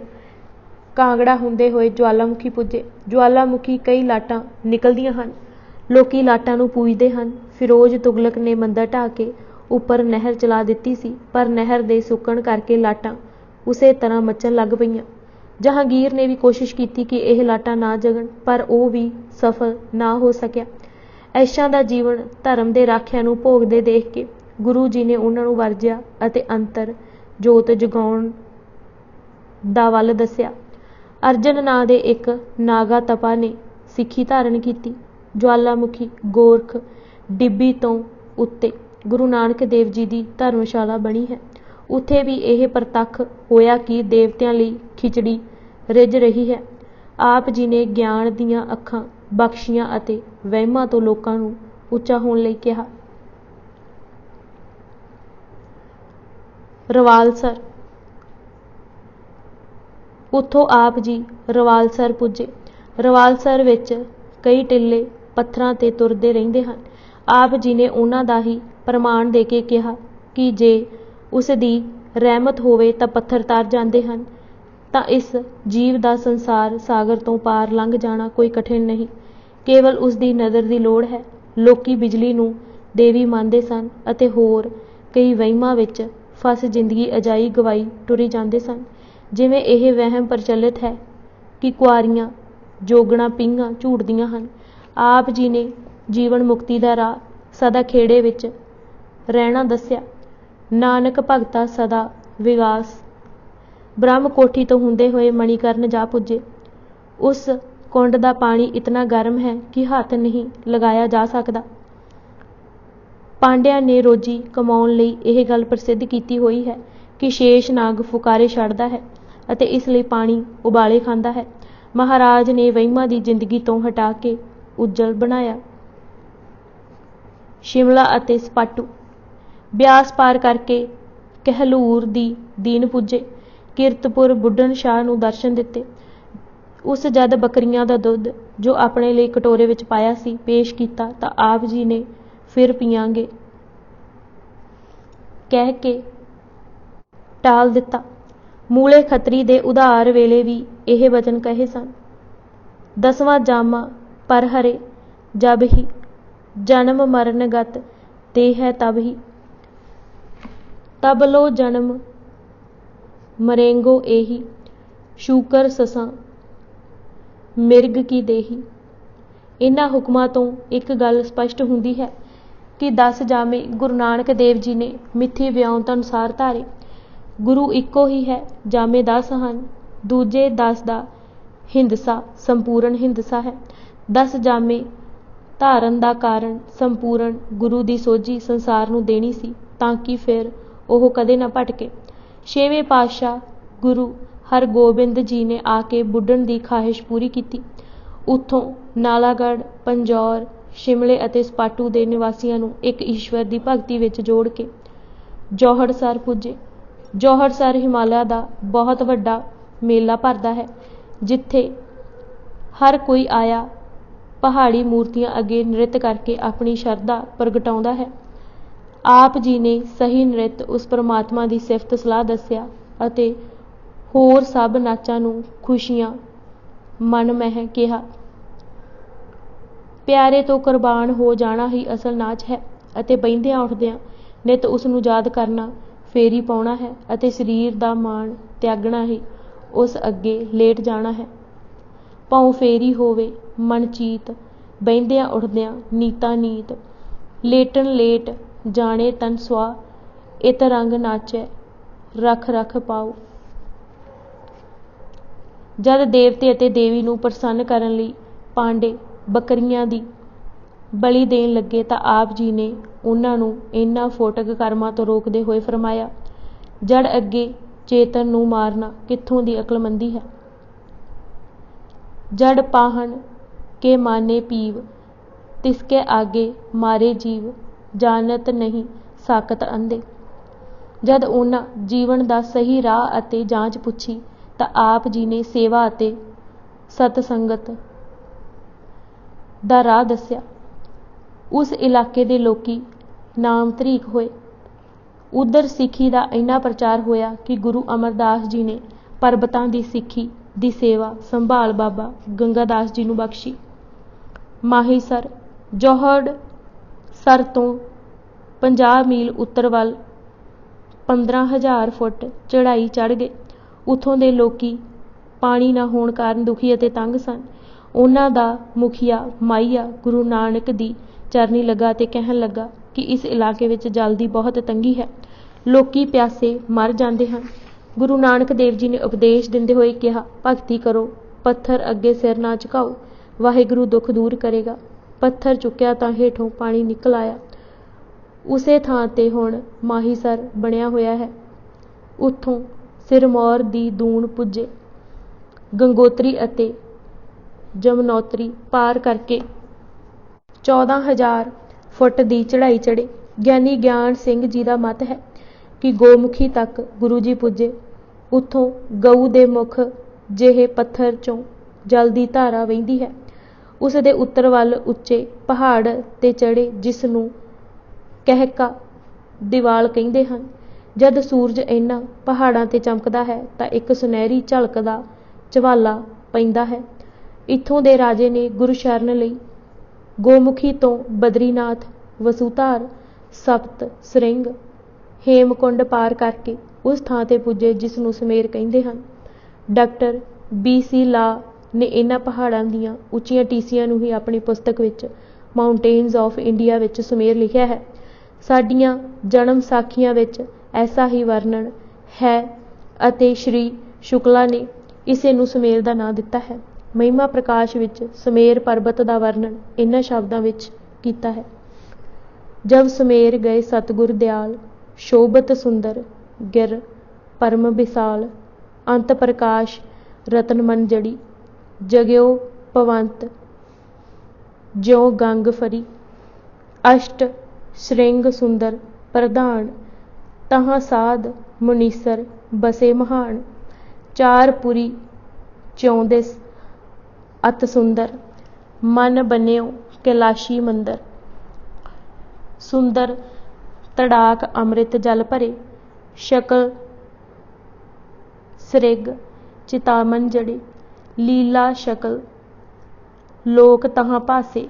ਕਾਂਗੜਾ ਹੁੰਦੇ ਹੋਏ ਜਵਾਲਾਮੁਖੀ ਪੁੱਜੇ। ਜਵਾਲਾਮੁਖੀ ਕਈ ਲਾਟਾਂ ਨਿਕਲਦੀਆਂ ਹਨ। ਲੋਕੀ ਲਾਟਾਂ ਨੂੰ ਪੂਜਦੇ ਹਨ। ਫਿਰੋਜ਼ ਤੁਗਲਕ ਨੇ ਮੰਦਰ ਢਾਹ ਕੇ ਉੱਪਰ ਨਹਿਰ ਚਲਾ ਦਿੱਤੀ ਸੀ, ਪਰ ਨਹਿਰ ਦੇ ਸੁੱਕਣ ਕਰਕੇ ਲਾਟਾਂ ਉਸੇ ਤਰ੍ਹਾਂ ਮੱਚਣ ਲੱਗ ਪਈਆਂ। ਜਹਾਂਗੀਰ ਨੇ ਵੀ ਕੋਸ਼ਿਸ਼ ਕੀਤੀ ਕਿ ਇਹ ਲਾਟਾਂ ਨਾ ਜਗਣ, ਪਰ ਉਹ ਵੀ ਸਫਲ ਨਾ ਹੋ ਸਕਿਆ। ਐਸ਼ਾਂ ਦਾ ਜੀਵਨ ਧਰਮ ਦੇ ਰਾਖਿਆਂ ਨੂੰ ਭੋਗਦੇ ਦੇਖ ਕੇ ਗੁਰੂ ਜੀ ਨੇ ਉਹਨਾਂ ਨੂੰ ਵਰਜਿਆ ਅਤੇ ਅੰਤਰ ਜੋਤ ਜਗਾਉਣ ਦਾ ਵੱਲ ਦੱਸਿਆ। ਅਰਜਨ ਨਾਂ ਦੇ ਇੱਕ ਨਾਗਾ ਤਪਾ ਨੇ ਸਿੱਖੀ ਧਾਰਨ ਕੀਤੀ। ਜਵਾਲਾਮੁਖੀ, ਗੋਰਖ ਡਿੱਬੀ ਤੋਂ ਉੱਤੇ ਗੁਰੂ ਨਾਨਕ ਦੇਵ ਜੀ ਦੀ ਧਰਮਸ਼ਾਲਾ ਬਣੀ ਹੈ। ਉੱਥੇ ਵੀ ਇਹ ਪ੍ਰਤੱਖ ਹੋਇਆ ਕਿ ਦੇਵਤਿਆਂ ਲਈ ਖਿਚੜੀ ਰਿੱਝ ਰਹੀ ਹੈ। ਆਪ ਜੀ ਨੇ ਗਿਆਨ ਦੀਆਂ ਅੱਖਾਂ ਬਖਸ਼ੀਆਂ ਅਤੇ ਵਹਿਮਾਂ ਤੋਂ ਲੋਕਾਂ ਨੂੰ ਉੱਚਾ ਹੋਣ ਲਈ ਕਿਹਾ। ਰਵਾਲਸਰ। ਉੱਥੋਂ ਆਪ ਜੀ ਰਵਾਲਸਰ ਪੁੱਜੇ। ਰਵਾਲਸਰ ਵਿੱਚ ਕਈ ਟਿੱਲੇ ਪੱਥਰਾਂ 'ਤੇ ਤੁਰਦੇ ਰਹਿੰਦੇ ਹਨ। ਆਪ ਜੀ ਨੇ ਉਹਨਾਂ ਦਾ ਹੀ ਪ੍ਰਮਾਣ ਦੇ ਕੇ ਕਿਹਾ ਕਿ ਜੇ ਉਸ ਦੀ ਰਹਿਮਤ ਹੋਵੇ ਤਾਂ ਪੱਥਰ ਤਰ ਜਾਂਦੇ ਹਨ, ਤਾਂ ਇਸ ਜੀਵ ਦਾ ਸੰਸਾਰ ਸਾਗਰ ਤੋਂ ਪਾਰ ਲੰਘ ਜਾਣਾ ਕੋਈ ਕਠਿਨ ਨਹੀਂ, ਕੇਵਲ ਉਸ ਦੀ ਨਜ਼ਰ ਦੀ ਲੋੜ ਹੈ। ਲੋਕੀ ਬਿਜਲੀ ਨੂੰ ਦੇਵੀ ਮੰਨਦੇ ਸਨ ਅਤੇ ਹੋਰ ਕਈ ਵਹਿਮਾਂ ਵਿੱਚ ਫਸ ਜ਼ਿੰਦਗੀ ਅਜਾਈ ਗਵਾਈ ਟੁਰੀ ਜਾਂਦੇ ਸਨ। ਜਿਵੇਂ ਇਹ ਵਹਿਮ ਪ੍ਰਚਲਿਤ ਹੈ ਕਿ ਕੁਆਰੀਆਂ ਜੋਗਣਾ ਪੀਂਘਾਂ ਝੂਟਦੀਆਂ ਹਨ। ਆਪ ਜੀ ਨੇ ਜੀਵਨ ਮੁਕਤੀ ਦਾ ਰਾਹ ਸਦਾ ਖੇੜੇ ਵਿੱਚ ਰਹਿਣਾ ਦੱਸਿਆ। ਨਾਨਕ ਭਗਤਾ ਸਦਾ ਵਿਗਾਸ। ਬ੍ਰਹਮ ਕੋਠੀ ਤੋਂ ਹੁੰਦੇ ਹੋਏ ਮਣੀਕਰਨ ਜਾ ਪੁੱਜੇ। ਉਸ ਕੁੰਡ ਦਾ ਪਾਣੀ ਇਤਨਾ ਗਰਮ ਹੈ ਕਿ ਹੱਥ ਨਹੀਂ ਲਗਾਇਆ ਜਾ ਸਕਦਾ। ਪਾਂਡਿਆਂ ਨੇ ਰੋਜੀ ਕਮਾਉਣ ਲਈ ਇਹ ਗੱਲ ਪ੍ਰਸਿੱਧ ਕੀਤੀ ਹੋਈ ਹੈ ਕਿ ਸ਼ੇਸ਼ ਨਾਗ ਫੁਕਾਰੇ ਛੱਡਦਾ ਹੈ ਅਤੇ ਇਸ ਲਈ ਪਾਣੀ ਉਬਾਲੇ ਖਾਂਦਾ ਹੈ। ਮਹਾਰਾਜ ਨੇ ਵਹਿਮਾਂ ਦੀ ਜ਼ਿੰਦਗੀ ਤੋਂ ਹਟਾ ਕੇ ਉੱਜਲ ਬਣਾਇਆ। ਸ਼ਿਮਲਾ ਅਤੇ ਸਪਾਟੂ। ਬਿਆਸ ਪਾਰ ਕਰਕੇ ਕਹਿਲੂਰ ਦੀ ਦੀਨ ਪੁੱਜੇ। ਕੀਰਤਪੁਰ ਬੁੱਢਣ ਸ਼ਾਹ ਨੂੰ ਦਰਸ਼ਨ ਦਿੱਤੇ। ਉਸ ਜਦ ਬੱਕਰੀਆਂ ਦਾ ਦੁੱਧ ਜੋ ਆਪਣੇ ਲਈ ਕਟੋਰੇ ਵਿੱਚ ਪਾਇਆ ਸੀ ਪੇਸ਼ ਕੀਤਾ ਤਾਂ ਆਪ ਜੀ ਨੇ ਫਿਰ ਪੀਆਂਗੇ ਕਹਿ ਕੇ ਟਾਲ ਦਿੱਤਾ। ਮੂਲੇ ਖੱਤਰੀ ਦੇ ਉਧਾਰ ਵੇਲੇ ਵੀ ਇਹ ਵਚਨ ਕਹੇ ਸਨ। 10ਵਾਂ ਜਾਮਾ ਪਰ ਹਰੇ ਜਬ ਹੀ ਜਨਮ ਮਰਨ ਗਤ ਤੇ ਹੈ ਤਬ ਹੀ ਤਬ ਲੋ ਜਨਮ ਮਰੇਂਗੋ ਇਹੀ ਸ਼ੂਕਰ ਸਸਾਂ ਮਿਰਗ ਕੀ ਦੇਹੀ। ਇਹਨਾਂ ਹੁਕਮਾਂ ਤੋਂ ਇੱਕ ਗੱਲ ਸਪਸ਼ਟ ਹੁੰਦੀ ਹੈ ਕਿ 10 ਜਾਮੇ ਗੁਰੂ ਨਾਨਕ ਦੇਵ ਜੀ ਨੇ ਮਿੱਥੀ ਵਿਉਂਤ ਅਨੁਸਾਰ ਧਾਰੇ। ਗੁਰੂ ਇੱਕੋ ਹੀ ਹੈ, ਜਾਮੇ 10 ਹਨ। ਦੂਜੇ 10 ਦਾ ਹਿੰਦਸਾ ਸੰਪੂਰਨ ਹਿੰਦਸਾ ਹੈ। 10 ਜਾਮੇ ਧਾਰਨ ਦਾ ਕਾਰਨ ਸੰਪੂਰਨ ਗੁਰੂ ਦੀ ਸੋਝੀ ਸੰਸਾਰ ਨੂੰ ਦੇਣੀ ਸੀ ਤਾਂ ਕਿ ਫਿਰ ਉਹ ਕਦੇ ਨਾ ਭਟਕੇ। 6ਵੇਂ ਪਾਤਸ਼ਾਹ ਗੁਰੂ ਹਰਗੋਬਿੰਦ ਜੀ ਨੇ ਆ ਕੇ ਬੁੱਢਣ ਦੀ ਖਾਹਿਸ਼ ਪੂਰੀ ਕੀਤੀ। ਉੱਥੋਂ ਨਾਲਾਗੜ੍ਹ, ਪੰਜੌਰ, ਸ਼ਿਮਲੇ ਅਤੇ ਸਪਾਟੂ ਦੇ ਨਿਵਾਸੀਆਂ ਨੂੰ ਇੱਕ ਈਸ਼ਵਰ ਦੀ ਭਗਤੀ ਵਿੱਚ ਜੋੜ ਕੇ ਜੌਹੜਸਰ ਪੁੱਜੇ। ਜੌਹੜਸਰ ਹਿਮਾਲਿਆ ਦਾ ਬਹੁਤ ਵੱਡਾ ਮੇਲਾ ਭਰਦਾ ਹੈ ਜਿੱਥੇ ਹਰ ਕੋਈ ਆਇਆ ਪਹਾੜੀ ਮੂਰਤੀਆਂ ਅੱਗੇ ਨ੍ਰਿਤ ਕਰਕੇ ਆਪਣੀ ਸ਼ਰਧਾ ਪ੍ਰਗਟਾਉਂਦਾ ਹੈ। ਆਪ ਜੀ ਨੇ ਸਹੀ ਨ੍ਰਿਤ ਉਸ ਪਰਮਾਤਮਾ ਦੀ ਸਿਫਤ ਸਲਾਹ ਦੱਸਿਆ ਅਤੇ ਹੋਰ ਸਭ ਨਾਚਾਂ ਨੂੰ ਖੁਸ਼ੀਆਂ ਮਨ ਮਹਿ ਕਿਹਾ। ਪਿਆਰੇ ਤੋਂ ਕੁਰਬਾਨ ਹੋ ਜਾਣਾ ਹੀ ਅਸਲ ਨਾਚ ਹੈ ਅਤੇ ਬਹਿੰਦਿਆਂ ਉੱਠਦਿਆਂ ਨਿਤ ਉਸ ਨੂੰ ਯਾਦ ਕਰਨਾ ਫੇਰੀ ਪਾਉਣਾ ਹੈ ਅਤੇ ਸਰੀਰ ਦਾ ਮਾਣ ਤਿਆਗਣਾ ਹੀ ਉਸ ਅੱਗੇ ਲੇਟ ਜਾਣਾ ਹੈ। ਭਾਉ ਫੇਰੀ ਹੋਵੇ ਮਨ ਚੀਤ, ਬਹਿੰਦਿਆਂ ਉੱਠਦਿਆਂ ਨੀਤਾ ਨੀਤ, ਲੇਟਣ ਲੇਟ ਜਾਣੇ ਤਨ ਸੁਆ, ਇਤ ਰੰਗ ਨਾਚੈ ਰਖ ਰਖ ਪਾਉ। ਜਦ ਦੇਵਤੇ ਅਤੇ ਦੇਵੀ ਨੂੰ ਪ੍ਰਸੰਨ ਕਰਨ ਲਈ ਪਾਂਡੇ ਬੱਕਰੀਆਂ ਦੀ ਬਲੀ ਦੇਣ ਲੱਗੇ ਤਾਂ ਆਪ ਜੀ ਨੇ ਉਹਨਾਂ ਨੂੰ ਇਹਨਾਂ ਫੋਟਕ ਕਰਮਾਂ ਤੋਂ ਰੋਕਦੇ ਹੋਏ ਫਰਮਾਇਆ, ਜੜ ਅੱਗੇ ਚੇਤਨ ਨੂੰ ਮਾਰਨਾ ਕਿੱਥੋਂ ਦੀ ਅਕਲਮੰਦੀ ਹੈ। ਜੜ ਪਾਹਣ ਕੇ ਮਾਨੇ ਪੀਵ, ਤਿਸਕੇ ਆਗੇ ਮਾਰੇ ਜੀਵ, ਜਾਣਤ ਨਹੀਂ ਸਾਕਤ ਅੰਧੇ। ਜਦ ਉਹਨਾਂ ਜੀਵਨ ਦਾ ਸਹੀ ਰਾਹ ਅਤੇ ਜਾਂਚ ਪੁੱਛੀ ਤਾਂ ਆਪ ਜੀ ਨੇ ਸੇਵਾ ਅਤੇ ਸਤਸੰਗਤ ਦਾ ਰਾਹ ਦੱਸਿਆ। ਉਸ ਇਲਾਕੇ ਦੇ ਲੋਕੀ ਨਾਮ ਧਰੀਕ ਹੋਏ। ਉਧਰ ਸਿੱਖੀ ਦਾ ਇੰਨਾ ਪ੍ਰਚਾਰ ਹੋਇਆ ਕਿ ਗੁਰੂ ਅਮਰਦਾਸ ਜੀ ਨੇ ਪਰਬਤਾਂ ਦੀ ਸਿੱਖੀ ਦੀ ਸੇਵਾ ਸੰਭਾਲ ਬਾਬਾ ਗੰਗਾਦਾਸ ਜੀ ਨੂੰ ਬਖਸ਼ੀ। ਮਾਹੀਸਰ ਜੌਹੜਸਰ ਤੋਂ 50 ਮੀਲ ਉੱਤਰ ਵੱਲ 15,000 ਫੁੱਟ ਚੜ੍ਹਾਈ ਚੜ੍ਹ ਗਏ। ਉੱਥੋਂ ਦੇ ਲੋਕੀ ਪਾਣੀ ਨਾ ਹੋਣ ਕਾਰਨ ਦੁਖੀ ਅਤੇ ਤੰਗ ਸਨ। ਉਹਨਾਂ ਦਾ ਮੁਖੀਆ ਮਾਹੀਆ ਗੁਰੂ ਨਾਨਕ ਦੀ ਚਰਨੀ ਲੱਗਾ ਅਤੇ ਕਹਿਣ ਲੱਗਾ ਕਿ ਇਸ ਇਲਾਕੇ ਵਿੱਚ ਜਲ ਦੀ ਬਹੁਤ ਤੰਗੀ ਹੈ, ਲੋਕੀ ਪਿਆਸੇ ਮਰ ਜਾਂਦੇ ਹਨ। ਗੁਰੂ ਨਾਨਕ ਦੇਵ ਜੀ ਨੇ ਉਪਦੇਸ਼ ਦਿੰਦੇ ਹੋਏ ਕਿਹਾ, ਭਗਤੀ ਕਰੋ, ਪੱਥਰ ਅੱਗੇ ਸਿਰ ਨਾ ਝੁਕਾਓ, ਵਾਹਿਗੁਰੂ ਦੁੱਖ ਦੂਰ ਕਰੇਗਾ। ਪੱਥਰ ਚੁੱਕਿਆ ਤਾਂ ਹੇਠੋਂ ਪਾਣੀ ਨਿਕਲ ਆਇਆ। ਉਸੇ ਥਾਂ 'ਤੇ ਹੁਣ ਮਾਹੀਸਰ ਬਣਿਆ ਹੋਇਆ ਹੈ। ਉੱਥੋਂ ਸਿਰਮੌਰ ਦੀ ਦੂਣ ਪੁੱਜੇ। ਗੰਗੋਤਰੀ ਅਤੇ ਜਮਨੋਤਰੀ ਪਾਰ ਕਰਕੇ 14,000 ਫੁੱਟ ਦੀ ਚੜ੍ਹਾਈ ਚੜ੍ਹੇ। ਗਿਆਨੀ ਗਿਆਨ ਸਿੰਘ ਜੀ ਦਾ ਮਤ ਹੈ ਕਿ ਗੋਮੁਖੀ ਤੱਕ ਗੁਰੂ ਜੀ ਪੁੱਜੇ। ਉੱਥੋਂ ਗਊ ਦੇ ਮੁਖ ਜਿਹੇ ਪੱਥਰ 'ਚੋਂ ਜਲ ਦੀ ਧਾਰਾ ਵਹਿੰਦੀ ਹੈ। ਉਸ ਦੇ ਉੱਤਰ ਵੱਲ ਉੱਚੇ ਪਹਾੜ 'ਤੇ ਚੜ੍ਹੇ ਜਿਸ ਨੂੰ ਕਹਿਕਾ ਦੀਵਾਲ ਕਹਿੰਦੇ ਹਨ। ਜਦ ਸੂਰਜ ਇਹਨਾਂ ਪਹਾੜਾਂ 'ਤੇ ਚਮਕਦਾ ਹੈ ਤਾਂ ਇੱਕ ਸੁਨਹਿਰੀ ਝਲਕ ਦਾ ਝਵਾਲਾ ਪੈਂਦਾ ਹੈ। ਇੱਥੋਂ ਦੇ ਰਾਜੇ ਨੇ ਗੁਰਸ਼ਰਨ ਲਈ ਗੋਮੁਖੀ ਤੋਂ ਬਦਰੀਨਾਥ, ਵਸੂਧਾਰ, ਸਪਤ ਸ੍ਰਿੰਗ, ਹੇਮਕੁੰਡ ਪਾਰ ਕਰਕੇ ਉਸ ਥਾਂ 'ਤੇ ਪੁੱਜੇ ਜਿਸ ਨੂੰ ਸੁਮੇਰ ਕਹਿੰਦੇ ਹਨ। Doctor B.C. ਲਾ ਨੇ ਇਹਨਾਂ ਪਹਾੜਾਂ ਦੀਆਂ ਉੱਚੀਆਂ ਟੀਸੀਆਂ ਨੂੰ ਹੀ ਆਪਣੀ ਪੁਸਤਕ ਵਿੱਚ ਮਾਊਂਟੇਨਜ਼ ਆਫ ਇੰਡੀਆ ਵਿੱਚ ਸੁਮੇਰ ਲਿਖਿਆ ਹੈ। ਸਾਡੀਆਂ ਜਨਮ ਸਾਖੀਆਂ ਵਿੱਚ ਐਸਾ ਹੀ ਵਰਣਨ ਹੈ ਅਤੇ ਸ਼੍ਰੀ ਸ਼ੁਕਲਾ ਨੇ ਇਸੇ ਨੂੰ ਸੁਮੇਰ ਦਾ ਨਾਂ ਦਿੱਤਾ ਹੈ। ਮਹਿਮਾ ਪ੍ਰਕਾਸ਼ ਵਿੱਚ ਸੁਮੇਰ ਪਰਬਤ ਦਾ ਵਰਣਨ ਇਹਨਾਂ ਸ਼ਬਦਾਂ ਵਿੱਚ ਕੀਤਾ ਹੈ। जब सुमेर गए सतगुर दयाल, शोभत सुंदर गिर परम विशाल। अंत प्रकाश रतन मंजड़ी, जग्यो पवंत ज्यों गंग फरी। अष्ट श्रृंग सुंदर प्रधान, तहाँ साध मुनीसर बसे महान। चार पुरी चौंदिस अत सुंदर, मन बन्यो कैलाशी मंदर। सुंदर तड़ाक अमृत जल भरे, शकल सृग चितामन जड़े। लीला शकल लोक तहाँ पासे,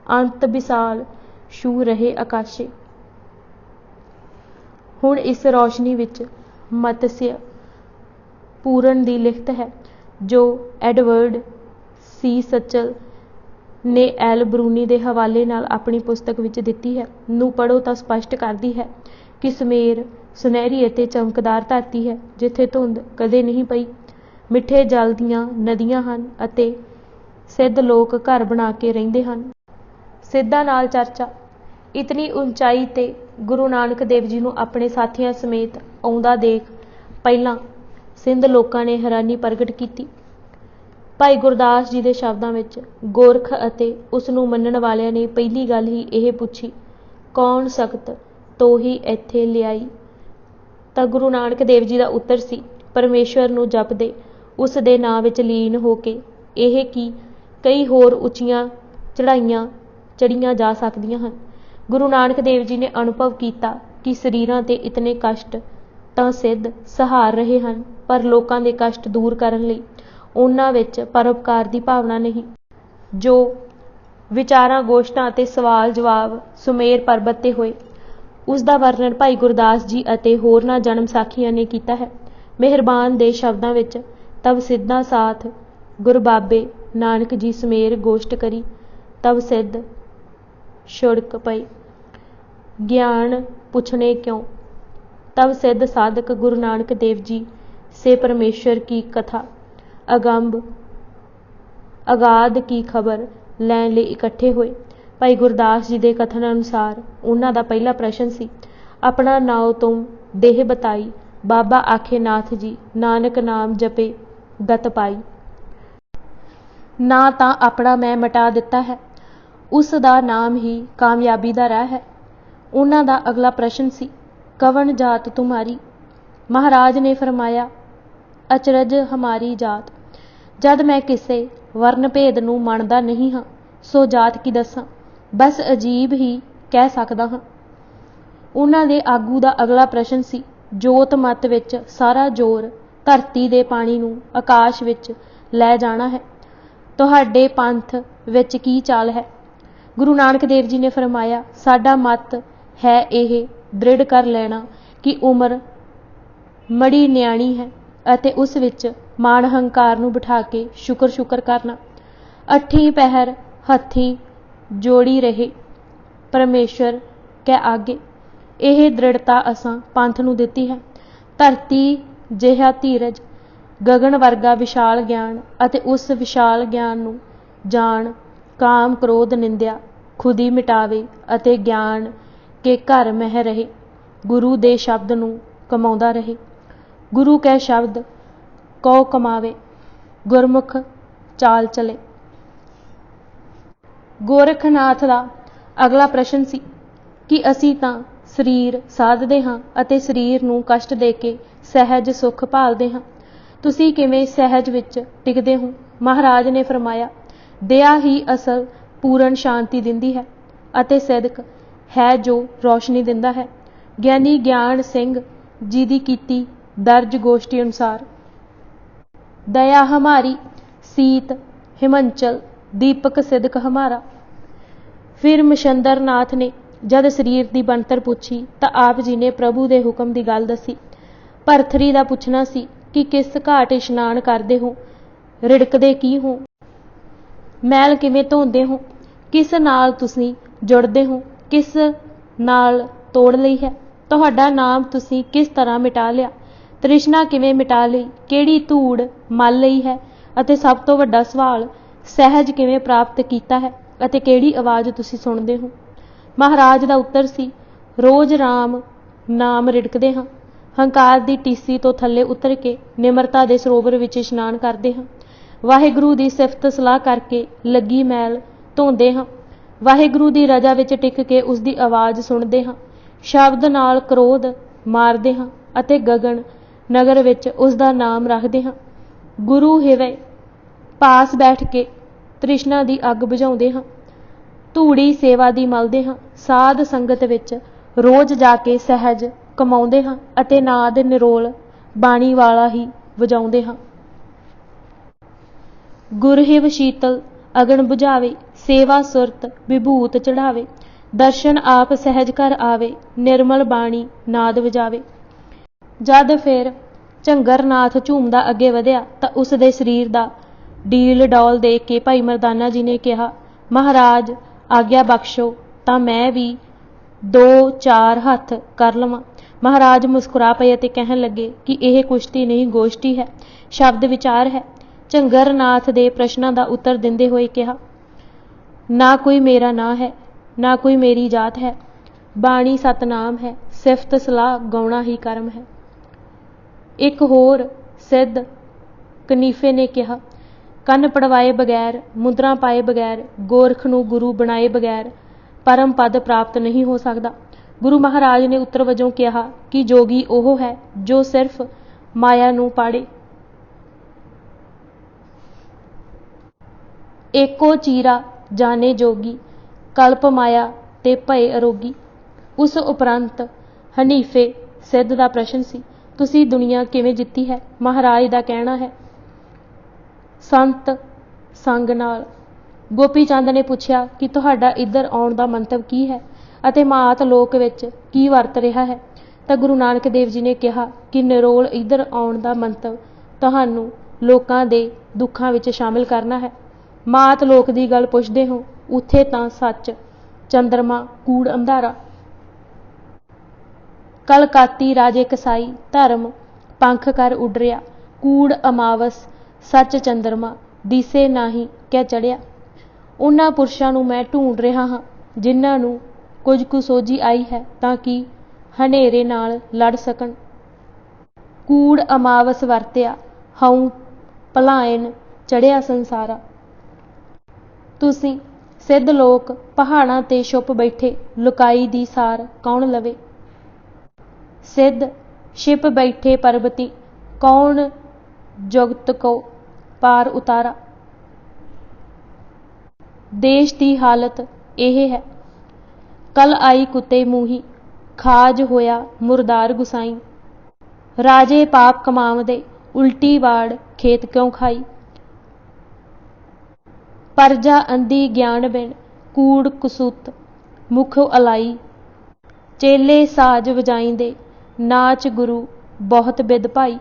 अंत विशाल छू रहे आकाशे। हुण इस रोशनी विच मत्स्य पूरन दी लिखत है, जो एडवर्ड सी सचल ने एल ब्रूनी के हवाले नाल अपनी पुस्तक विच दिती है। नूं पढ़ो तां स्पष्ट करदी है कि सुमेर सुनहरी अते चमकदार धरती है, जिथे धुंध कदे नहीं पई। मिठे जल दीआं नदियां हन अते सिद्ध लोक घर बना के रहिंदे हन। सिद्धां नाल चर्चा। इतनी उंचाई ते गुरु नानक देव जी नूं अपने साथियां समेत आउंदा देख पहिलां सिंध लोकां ने हैरानी प्रगट कीती। भाई गुरदास जी दे शब्दां विच गोरख अते उस नूं मन्नण वालियां ने पहली गल ही यह पुछी, कौन सख्त तो ही इत्थे लिआई। तां गुरु नानक देव जी दा उत्तर सी, परमेश्वर नूं जपदे उस दे नां विच लीन हो के यह कि कई होर उच्चियां चढ़ाइयां चढ़ियां जा सकदियां हन। गुरु नानक देव जी ने अनुभव किया कि शरीरां ते इतने कष्ट तां सिद्ध सहार रहे हैं, पर लोकां दे कष्ट दूर करन लई उन्हां विच परोपकार दी भावना नहीं। जो विचारां गोष्ठां ते सवाल जवाब सुमेर पर्बत ते होए, उस दा वर्णन भाई गुरदास जी अते होरनां जन्म साखियां ने कीता है। मेहरबान दे शब्दां विच तब सिद्धां साथ गुरु बाबे नानक जी सुमेर गोष्ट करी, तब सिद्ध छुड़क पए ज्ञान पूछने क्यों। तब सिद्ध साधक गुरु नानक देव जी से परमेश्वर की कथा अगंब अगाध की खबर लैण लई इकट्ठे होए। भाई गुरदास जी के कथन अनुसार उन्हां दा पहला प्रश्न सी, अपना नाव तुम देह बताई। बाबा आखे नाथ जी, नानक नाम जपे गत पाई। ना तां अपना मैं मिटा दिता है, उस दा नाम ही कामयाबी दा राह है। उन्हां दा अगला प्रश्न सी, कवन जात तुम्हारी। महाराज ने फरमाया, अचरज हमारी जात। जद मैं किसे वर्ण भेद नूं मनदा नहीं हाँ, सो जात की दसां, बस अजीब ही कह सकदा हाँ। उन्हां दे आगू दा अगला प्रश्न सी, जोत मत विच सारा जोर धरती दे पानी नूं आकाश विच लै जाना है, तुहाडे पंथ विच की चाल है। गुरु नानक देव जी ने फरमाया, साडा मत है यह दृढ़ कर लेना कि उम्र मड़ी न्याणी है अते उस विच मान हंकार नूं बिठा के शुकर करना। अठी पहर हथी जोड़ी रहे परमेश्वर कै आगे। यह दृढ़ता असां पंथ नूं दिती है। धरती जिहा धीरज, गगन वर्गा विशाल ज्ञान अते उस विशाल ज्ञान नूं जान काम क्रोध निंदिया खुदी मिटावे अते ज्ञान के घर मह रहे। गुरु दे शब्द नूं कमाउंदा रहे। गुरु कै शब्द कौ कमावे, गुरमुख चाल चले। गोरखनाथ दा अगला प्रश्न सी कि असीं तां शरीर साधदे हां अते शरीर नूं कष्ट दे के सहज सुख भालदे हां, तुसीं किवें सहज विच टिकदे हो। महाराज ने फरमाया, दया ही असल पूर्ण शांति दिंदी है अते सिदक है जो रोशनी दिंदा है। ज्ञानी ज्ञान सिंह जी दी कीती दर्ज गोष्ठी अनुसार, दया हमारी सीत हिमांचल दीपक सिदक हमारा। फिर मछंदर नाथ ने जद शरीर की बनतर पूछी तो आप जी ने प्रभु के हुक्म की गल दसी। भरथरी का पुछना सी कि किस घाट इशनान करते हो, रिड़कते की हो, मैल किवें धोंदे हो, किस नाल तुसीं जुड़दे हो, किस नाल तोड़ लई है, तुहाडा नाम तुसीं किस तरह मिटा लिया, तृष्णा किवें मिटा लई, किहड़ी धूड़ मल लई है अते सब तो वड्डा सवाल सहज किवें प्राप्त कीता है अते किहड़ी आवाज़ तुसीं सुणदे हो। महाराज ਦਾ ਉੱਤਰ ਸੀ, ਰੋਜ਼ ਰਾਮ ਨਾਮ ਰਿੜਕਦੇ ਹਾਂ, ਹੰਕਾਰ ਦੀ ਟੀਸੀ ਤੋਂ ਥੱਲੇ ਉਤਰ ਕੇ ਨਿਮਰਤਾ ਦੇ ਸਰੋਵਰ ਵਿੱਚ ਇਸ਼ਨਾਨ ਕਰਦੇ ਹਾਂ, ਵਾਹਿਗੁਰੂ ਦੀ ਸਿਫਤ ਸਲਾਹ ਕਰਕੇ ਲੱਗੀ ਮੈਲ ਧੋਂਦੇ ਹਾਂ, ਵਾਹਿਗੁਰੂ ਦੀ ਰਜ਼ਾ ਵਿੱਚ ਟਿਕ ਕੇ ਉਸ ਦੀ ਆਵਾਜ਼ ਸੁਣਦੇ ਹਾਂ, ਸ਼ਬਦ ਨਾਲ ਕ੍ਰੋਧ ਮਾਰਦੇ ਹਾਂ ਅਤੇ ਗਗਨ ਨਗਰ ਵਿੱਚ ਉਸ ਦਾ ਨਾਮ ਰੱਖਦੇ ਹਾਂ, ਗੁਰੂ ਹਿਰਦੇ ਪਾਸ ਬੈਠ ਕੇ ਤ੍ਰਿਸ਼ਨਾ ਦੀ ਅੱਗ ਬੁਝਾਉਂਦੇ ਹਾਂ, ਧੂੜੀ ਸੇਵਾ ਦੀ ਮਲਦੇ ਹਾਂ, ਸਾਧ ਸੰਗਤ ਵਿੱਚ ਰੋਜ਼ ਜਾ ਕੇ ਸਹਿਜ ਕਮਾਉਂਦੇ ਹਾਂ ਅਤੇ ਨਾਦ ਨਿਰੋਲ ਬਾਣੀ ਵਾਲਾ ਹੀ ਵਜਾਉਂਦੇ ਹਾਂ। ਗੁਰਹਿਵ ਸ਼ੀਤਲ ਅਗਨ ਬੁਝਾਵੇ, ਸੇਵਾ ਸੁਰਤ ਵਿਭੂਤ ਚੜਾਵੇ, ਦਰਸ਼ਨ ਆਪ ਸਹਿਜ ਘਰ ਆਵੇ, ਨਿਰਮਲ ਬਾਣੀ ਨਾਦ ਵਜਾਵੇ। ਜਦ ਫਿਰ ਝੰਗਰਨਾਥ ਝੂਮਦਾ ਅੱਗੇ ਵਧਿਆ ਤਾਂ ਉਸ ਦੇ ਸਰੀਰ ਦਾ ਡੀਲ ਡੌਲ ਦੇਖ ਕੇ ਭਾਈ ਮਰਦਾਨਾ ਜੀ ਨੇ ਕਿਹਾ, ਮਹਾਰਾਜ ਆਗਿਆ ਬਖਸ਼ੋ ਤਾਂ ਮੈਂ ਵੀ 2-4 ਹੱਥ ਕਰ ਲਵਾਂ। ਮਹਾਰਾਜ ਮੁਸਕਰਾ ਪਏ ਅਤੇ ਕਹਿਣ ਲੱਗੇ ਕਿ ਇਹ ਕੁਸ਼ਤੀ ਨਹੀਂ, ਗੋਸ਼ਟੀ ਹੈ, ਸ਼ਬਦ ਵਿਚਾਰ ਹੈ। ਝੰਗਰਨਾਥ ਦੇ ਪ੍ਰਸ਼ਨਾਂ ਦਾ ਉੱਤਰ ਦਿੰਦੇ ਹੋਏ ਕਿਹਾ, ਨਾ ਕੋਈ ਮੇਰਾ ਨਾਂ ਹੈ, ਨਾ ਕੋਈ ਮੇਰੀ ਜਾਤ ਹੈ, ਬਾਣੀ ਸਤਨਾਮ ਹੈ, ਸਿਫਤ ਸਲਾਹ ਗਾਉਣਾ ਹੀ ਕਰਮ ਹੈ। ਇੱਕ ਹੋਰ ਸਿੱਧ ਕਨੀਫੇ ਨੇ ਕਿਹਾ, ਕੰਨ ਪੜਵਾਏ ਬਗੈਰ, ਮੁੰਦਰਾਂ ਪਾਏ ਬਗੈਰ, ਗੋਰਖ ਨੂੰ ਗੁਰੂ ਬਣਾਏ ਬਗੈਰ ਪਰਮ ਪਦ ਪ੍ਰਾਪਤ ਨਹੀਂ ਹੋ ਸਕਦਾ। ਗੁਰੂ ਮਹਾਰਾਜ ਨੇ ਉੱਤਰ ਵਜੋਂ ਕਿਹਾ ਕਿ ਜੋਗੀ ਉਹ ਹੈ ਜੋ ਸਿਰਫ ਮਾਇਆ ਨੂੰ ਪਾੜੇ। ਏਕੋ ਚੀਰਾ ਜਾਣੇ ਜੋਗੀ, ਕਲਪ ਮਾਇਆ ਤੇ ਭਏ ਅਰੋਗੀ। ਉਸ ਉਪਰੰਤ ਹਨੀਫੇ ਸਿੱਧ ਦਾ ਪ੍ਰਸ਼ਨ ਸੀ, ਤੁਸੀਂ ਦੁਨੀਆ ਕਿਵੇਂ ਜਿੱਤੀ ਹੈ? ਮਹਾਰਾਜ ਦਾ ਕਹਿਣਾ ਹੈ, ਸੰਤ ਸੰਗ ਨਾਲ। ਗੋਪੀ ਚੰਦ ਨੇ ਪੁੱਛਿਆ ਕਿ ਤੁਹਾਡਾ ਇੱਧਰ ਆਉਣ ਦਾ ਮੰਤਵ ਕੀ ਹੈ ਅਤੇ ਮਾਤ ਲੋਕ ਵਿੱਚ ਕੀ ਵਰਤ ਰਿਹਾ ਹੈ? ਤਾਂ ਗੁਰੂ ਨਾਨਕ ਦੇਵ ਜੀ ਨੇ ਕਿਹਾ ਕਿ ਨਿਰੋਲ ਇੱਧਰ ਆਉਣ ਦਾ ਮੰਤਵ ਤੁਹਾਨੂੰ ਲੋਕਾਂ ਦੇ ਦੁੱਖਾਂ ਵਿੱਚ ਸ਼ਾਮਿਲ ਕਰਨਾ ਹੈ। ਮਾਤ ਲੋਕ ਦੀ ਗੱਲ ਪੁੱਛਦੇ ਹੋ, ਉੱਥੇ ਤਾਂ ਸੱਚ ਚੰਦਰਮਾ ਕੂੜ ਅੰਧਾਰਾ। ਕਲਕਾਤੀ ਰਾਜੇ ਕਸਾਈ ਧਰਮ ਪੰਖ ਕਰ ਉਡਰਿਆ, ਕੂੜ ਅਮਾਵਸ ਸੱਚ ਚੰਦਰਮਾ ਦਿਸੇ ਨਾਹੀਂ ਕਹਿ ਚੜਿਆ। ਉਹਨਾਂ ਪੁਰਸ਼ਾਂ ਨੂੰ ਮੈਂ ਢੂੰਡ ਰਿਹਾ ਹਾਂ ਜਿਨ੍ਹਾਂ ਨੂੰ ਕੁਝ ਕੁ ਸੋਝੀ ਆਈ ਹੈ ਤਾਂ ਕਿ ਹਨੇਰੇ ਨਾਲ ਲੜ ਸਕਣ। ਕੂੜ ਅਮਾਵਸ ਵਰਤਿਆ, ਹਉ ਭਲਾਇਨ ਚੜਿਆ ਸੰਸਾਰਾ। ਤੁਸੀਂ ਸਿੱਧ ਲੋਕ ਪਹਾੜਾਂ ਤੇ ਛੁਪ ਬੈਠੇ, ਲੁਕਾਈ ਦੀ ਸਾਰ ਕੌਣ ਲਵੇ? ਸਿੱਧ ਛਿਪ ਬੈਠੇ ਪਰਬਤੀ, ਕੌਣ ਜੁਗਤ ਕੋ ਪਾਰ ਉਤਾਰਾ। ਦੇਸ਼ ਦੀ ਹਾਲਤ ਇਹ ਹੈ, ਕੱਲ ਆਈ ਕੁੱਤੇ ਮੂੰਹੀ, ਖਾਜ ਹੋਇਆ ਮੁਰਦਾਰ ਗੁਸਾਈ। ਰਾਜੇ ਪਾਪ ਕਮਾਵਦੇ, ਉਲਟੀ ਵਾੜ ਖੇਤ ਕਿਉਂ ਖਾਈ। ਪਰਜਾ ਅੰਧੀ ਗਿਆਨ ਬਿਨ, ਕੂੜ ਕੁਸੁਤ ਮੁਖ ਅਲਾਈ। ਚੇਲੇ ਸਾਜ ਵਜਾਈਂਦੇ, ਨਾਚ ਗੁਰੂ ਬਹੁਤ ਬਿਦ ਭਾਈ।